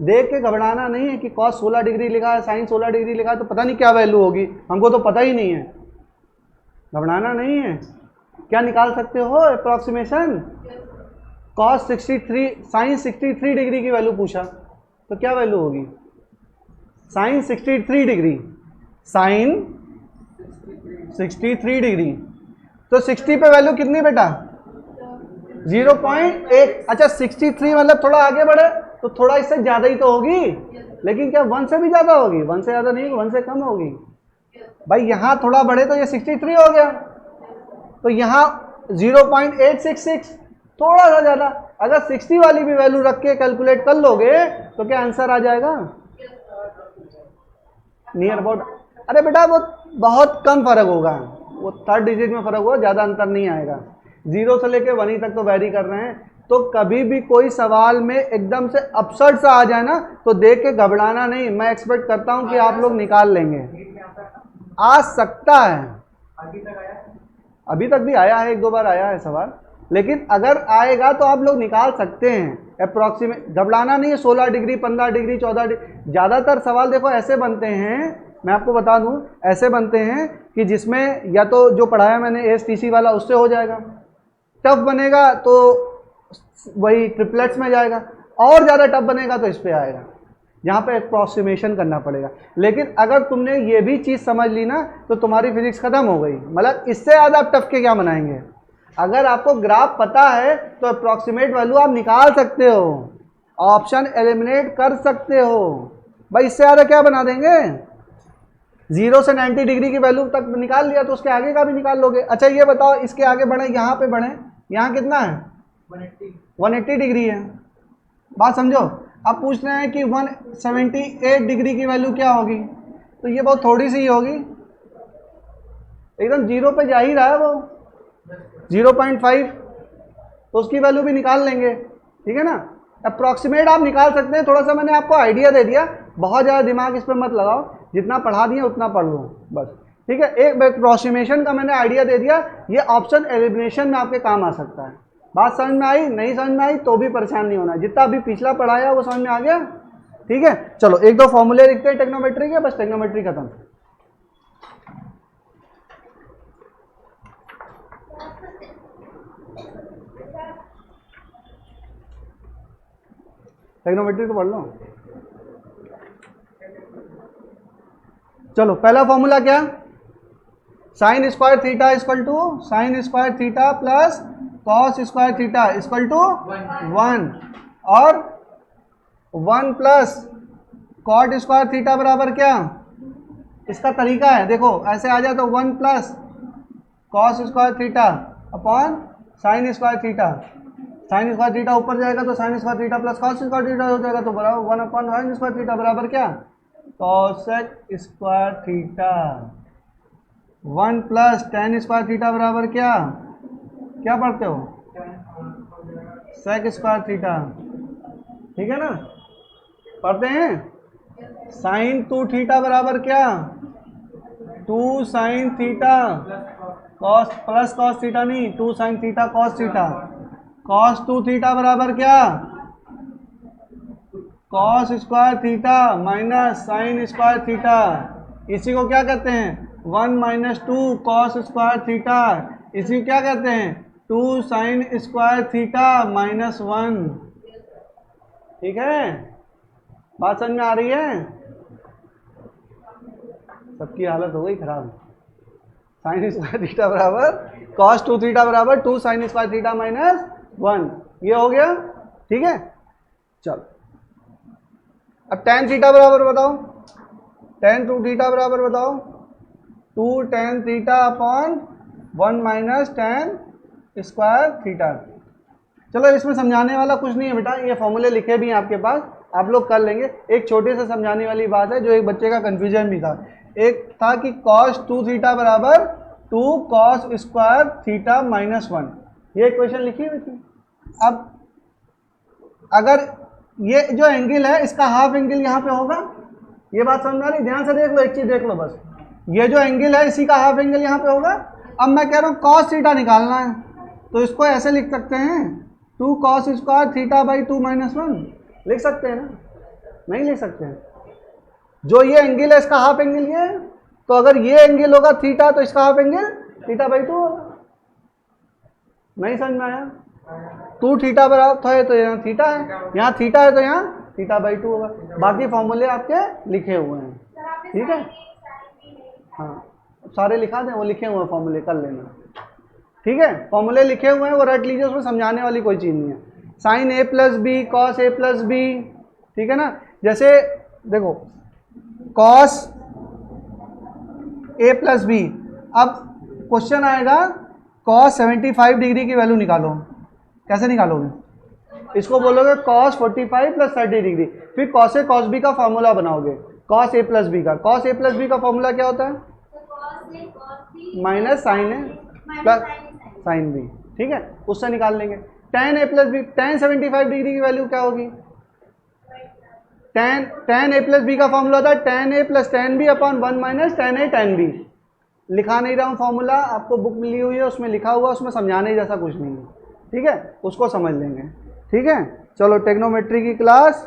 देख के घबराना नहीं है कि कॉस 16 डिग्री लिखा है, साइन 16 डिग्री लिखा है तो पता नहीं क्या वैल्यू होगी, हमको तो पता ही नहीं है। घबराना नहीं है। क्या निकाल सकते हो अप्रॉक्सीमेशन, कॉस 63, साइन 63 डिग्री की वैल्यू पूछा तो क्या वैल्यू होगी, साइन 63 डिग्री, साइन 63 डिग्री, तो 60 पे वैल्यू कितनी बेटा 0.1। अच्छा 63 मतलब थोड़ा आगे बढ़े तो थोड़ा इससे ज़्यादा ही तो होगी, लेकिन क्या 1 से भी ज़्यादा होगी, 1 से ज़्यादा नहीं, 1 से कम होगी। भाई यहाँ थोड़ा बढ़े तो ये 63 हो गया, तो यहाँ 0.866 थोड़ा सा ज़्यादा। अगर 60 वाली भी वैल्यू रख के कैलकुलेट कर लोगे तो क्या आंसर आ जाएगा, नियर अबाउट। अरे बेटा वो बहुत कम फर्क होगा, वो 3rd डिजिट में फर्क होगा, ज़्यादा अंतर नहीं आएगा। 0 से लेके 1 तक तो वैरी कर रहे हैं। तो कभी भी कोई सवाल में एकदम से अपसर्ड सा आ जाए ना तो देख के घबराना नहीं, मैं एक्सपेक्ट करता हूं कि आप लोग निकाल लेंगे। आ सकता है, अभी तक भी आया है, 1-2 बार आया है सवाल, लेकिन अगर आएगा तो आप लोग निकाल सकते हैं अप्रॉक्सीमेट। घबराना नहीं है, 16 डिग्री 15 डिग्री 14 डिग्री। ज़्यादातर सवाल देखो ऐसे बनते हैं, मैं आपको बता दूं, ऐसे बनते हैं कि जिसमें या तो जो पढ़ाया मैंने ASTC वाला उससे हो जाएगा, टफ बनेगा तो वही ट्रिपलेट्स में जाएगा, और ज़्यादा टफ बनेगा तो इस पे आएगा। यहाँ पे अप्रॉक्सीमेशन करना पड़ेगा। लेकिन अगर तुमने ये भी चीज़ समझ ली ना तो तुम्हारी फिजिक्स खत्म हो गई। मतलब इससे ज़्यादा आप टफ के क्या बनाएंगे। अगर आपको ग्राफ पता है तो अप्रॉक्सीमेट वैल्यू आप निकाल सकते हो, ऑप्शन एलिमिनेट कर सकते हो। भाई इससे ज़्यादा क्या बना देंगे, 0 से 90 डिग्री की वैल्यू तक निकाल लिया तो उसके आगे का भी निकाल लोगे। अच्छा ये बताओ, इसके आगे बढ़े, यहाँ पे बढ़े, यहाँ कितना है 180 डिग्री है। बात समझो। अब पूछ रहे हैं कि 178 डिग्री की वैल्यू क्या होगी, तो ये बहुत थोड़ी सी ही होगी, एकदम 0 पे जा ही रहा है वो 0.5, तो उसकी वैल्यू भी निकाल लेंगे, ठीक है ना। अप्रॉक्सीमेट आप निकाल सकते हैं। थोड़ा सा मैंने आपको आइडिया दे दिया, बहुत ज़्यादा दिमाग इस पर मत लगाओ, जितना पढ़ा दिया उतना पढ़ लो बस, ठीक है। एक अप्रॉक्सीमेशन का मैंने आइडिया दे दिया, ये ऑप्शन एलिमिनेशन में आपके काम आ सकता है। बात समझ में आई, नहीं समझ में आई तो भी परेशान नहीं होना, जितना अभी पिछला पढ़ाया वो समझ में आ गया, ठीक है। चलो 1-2 फॉर्मूले लिखते हैं टेक्नोमेट्री के, बस टेक्नोमेट्री खत्म। टेक्नोमेट्री तो पढ़ लो। चलो पहला फॉर्मूला क्या, sine square theta equal to sine square theta plus cos square theta equal to 1, और 1 प्लस कॉट स्क्वायर थीटा बराबर क्या, इसका तरीका है देखो, ऐसे आ जाए तो 1 plus cos square theta upon sine square theta. Sign square theta ऊपर जाएगा तो sign square theta plus cos square theta हो जाएगा, तो बराबर 1 अपॉन साइन स्क्वायर थीटा बराबर क्या, cosec square theta. 1 plus ten square theta बराबर क्या, क्या पढ़ते हो, सेक स्क्वायर थीटा, ठीक है ना, पढ़ते हैं। साइन 2 थीटा बराबर क्या, 2 sine theta cos plus cos theta नहीं, 2 sine theta cos theta, cos 2 theta बराबर क्या, cos square theta minus sign square theta, इसी को क्या कहते हैं 1 माइनस 2 कॉस स्क्वायर थीटा, इसी को क्या कहते हैं 2 साइन स्क्वायर थीटा माइनस 1। ठीक है, बात समझ में आ रही है? सबकी हालत हो गई खराब। साइन स्क्वायर थीटा बराबर कॉस 2 थीटा बराबर 2 साइन स्क्वायर थीटा माइनस 1, ये हो गया। ठीक है, चलो अब tan थीटा बराबर बताओ, tan 2 थीटा बराबर बताओ 2 tan theta upon 1 minus tan square theta. चलो इसमें समझाने वाला कुछ नहीं है बेटा, ये फॉर्मूले लिखे भी हैं आपके पास, आप लोग कर लेंगे। एक छोटे से समझाने वाली बात है जो एक बच्चे का कंफ्यूजन भी था। एक था कि cos 2 थीटा बराबर 2 cos स्क्वायर थीटा माइनस 1, ये इक्वेशन लिखी हुई थी। अब अगर ये जो एंगल है इसका हाफ एंगल यहाँ पे होगा, ये बात समझ आ रही? ध्यान से देख लो, एक चीज देख लो बस, ये जो एंगल है इसी का हाफ एंगल यहाँ पे होगा। अब मैं कह रहा हूँ cos थीटा निकालना है, तो इसको ऐसे लिख सकते हैं 2 cos square theta by 2 minus 1, लिख सकते हैं ना? नहीं लिख सकते हैं? जो ये एंगल है इसका हाफ एंगल ये है, तो अगर ये एंगल होगा थीटा तो इसका हाफ एंगल थीटा बाई 2 होगा। नहीं समझ में आया? 2 थीटा बराबर है तो यहाँ थीटा है, यहाँ थीटा है तो यहाँ थीटा बाई 2 होगा। बाकी फॉर्मूले आपके लिखे हुए हैं। ठीक है, हाँ सारे लिखा दें, वो लिखे हुए हैं फॉर्मूले, कर लेना। ठीक है, फॉर्मूले लिखे हुए हैं वो रट लीजिए, उसमें समझाने वाली कोई चीज़ नहीं है। Sign A plus B cos A plus B, ठीक है ना? जैसे देखो कॉस ए प्लस बी, अब क्वेश्चन आएगा कॉस 75 डिग्री की वैल्यू निकालो, कैसे निकालोगे? इसको बोलोगे कॉस 45 प्लस 30 डिग्री, फिर कॉस ए कॉस बी का फॉर्मूला बनाओगे, कॉस ए प्लस बी का। कॉस ए प्लस बी का फॉर्मूला क्या होता है? माइनस साइन ए प्लस साइन बी। ठीक है, उससे निकाल लेंगे। tan A plus B, tan 75 degree की वैल्यू क्या होगी? tan ए प्लस बी का फॉर्मूला होता है tan A plus tan B upon 1 minus tan A tan B. लिखा नहीं रहा हूँ फॉर्मूला, आपको बुक मिली हुई है उसमें लिखा हुआ, उसमें समझाने जैसा कुछ नहीं है। ठीक है, उसको समझ लेंगे। ठीक है, चलो टेक्नोमेट्री की क्लास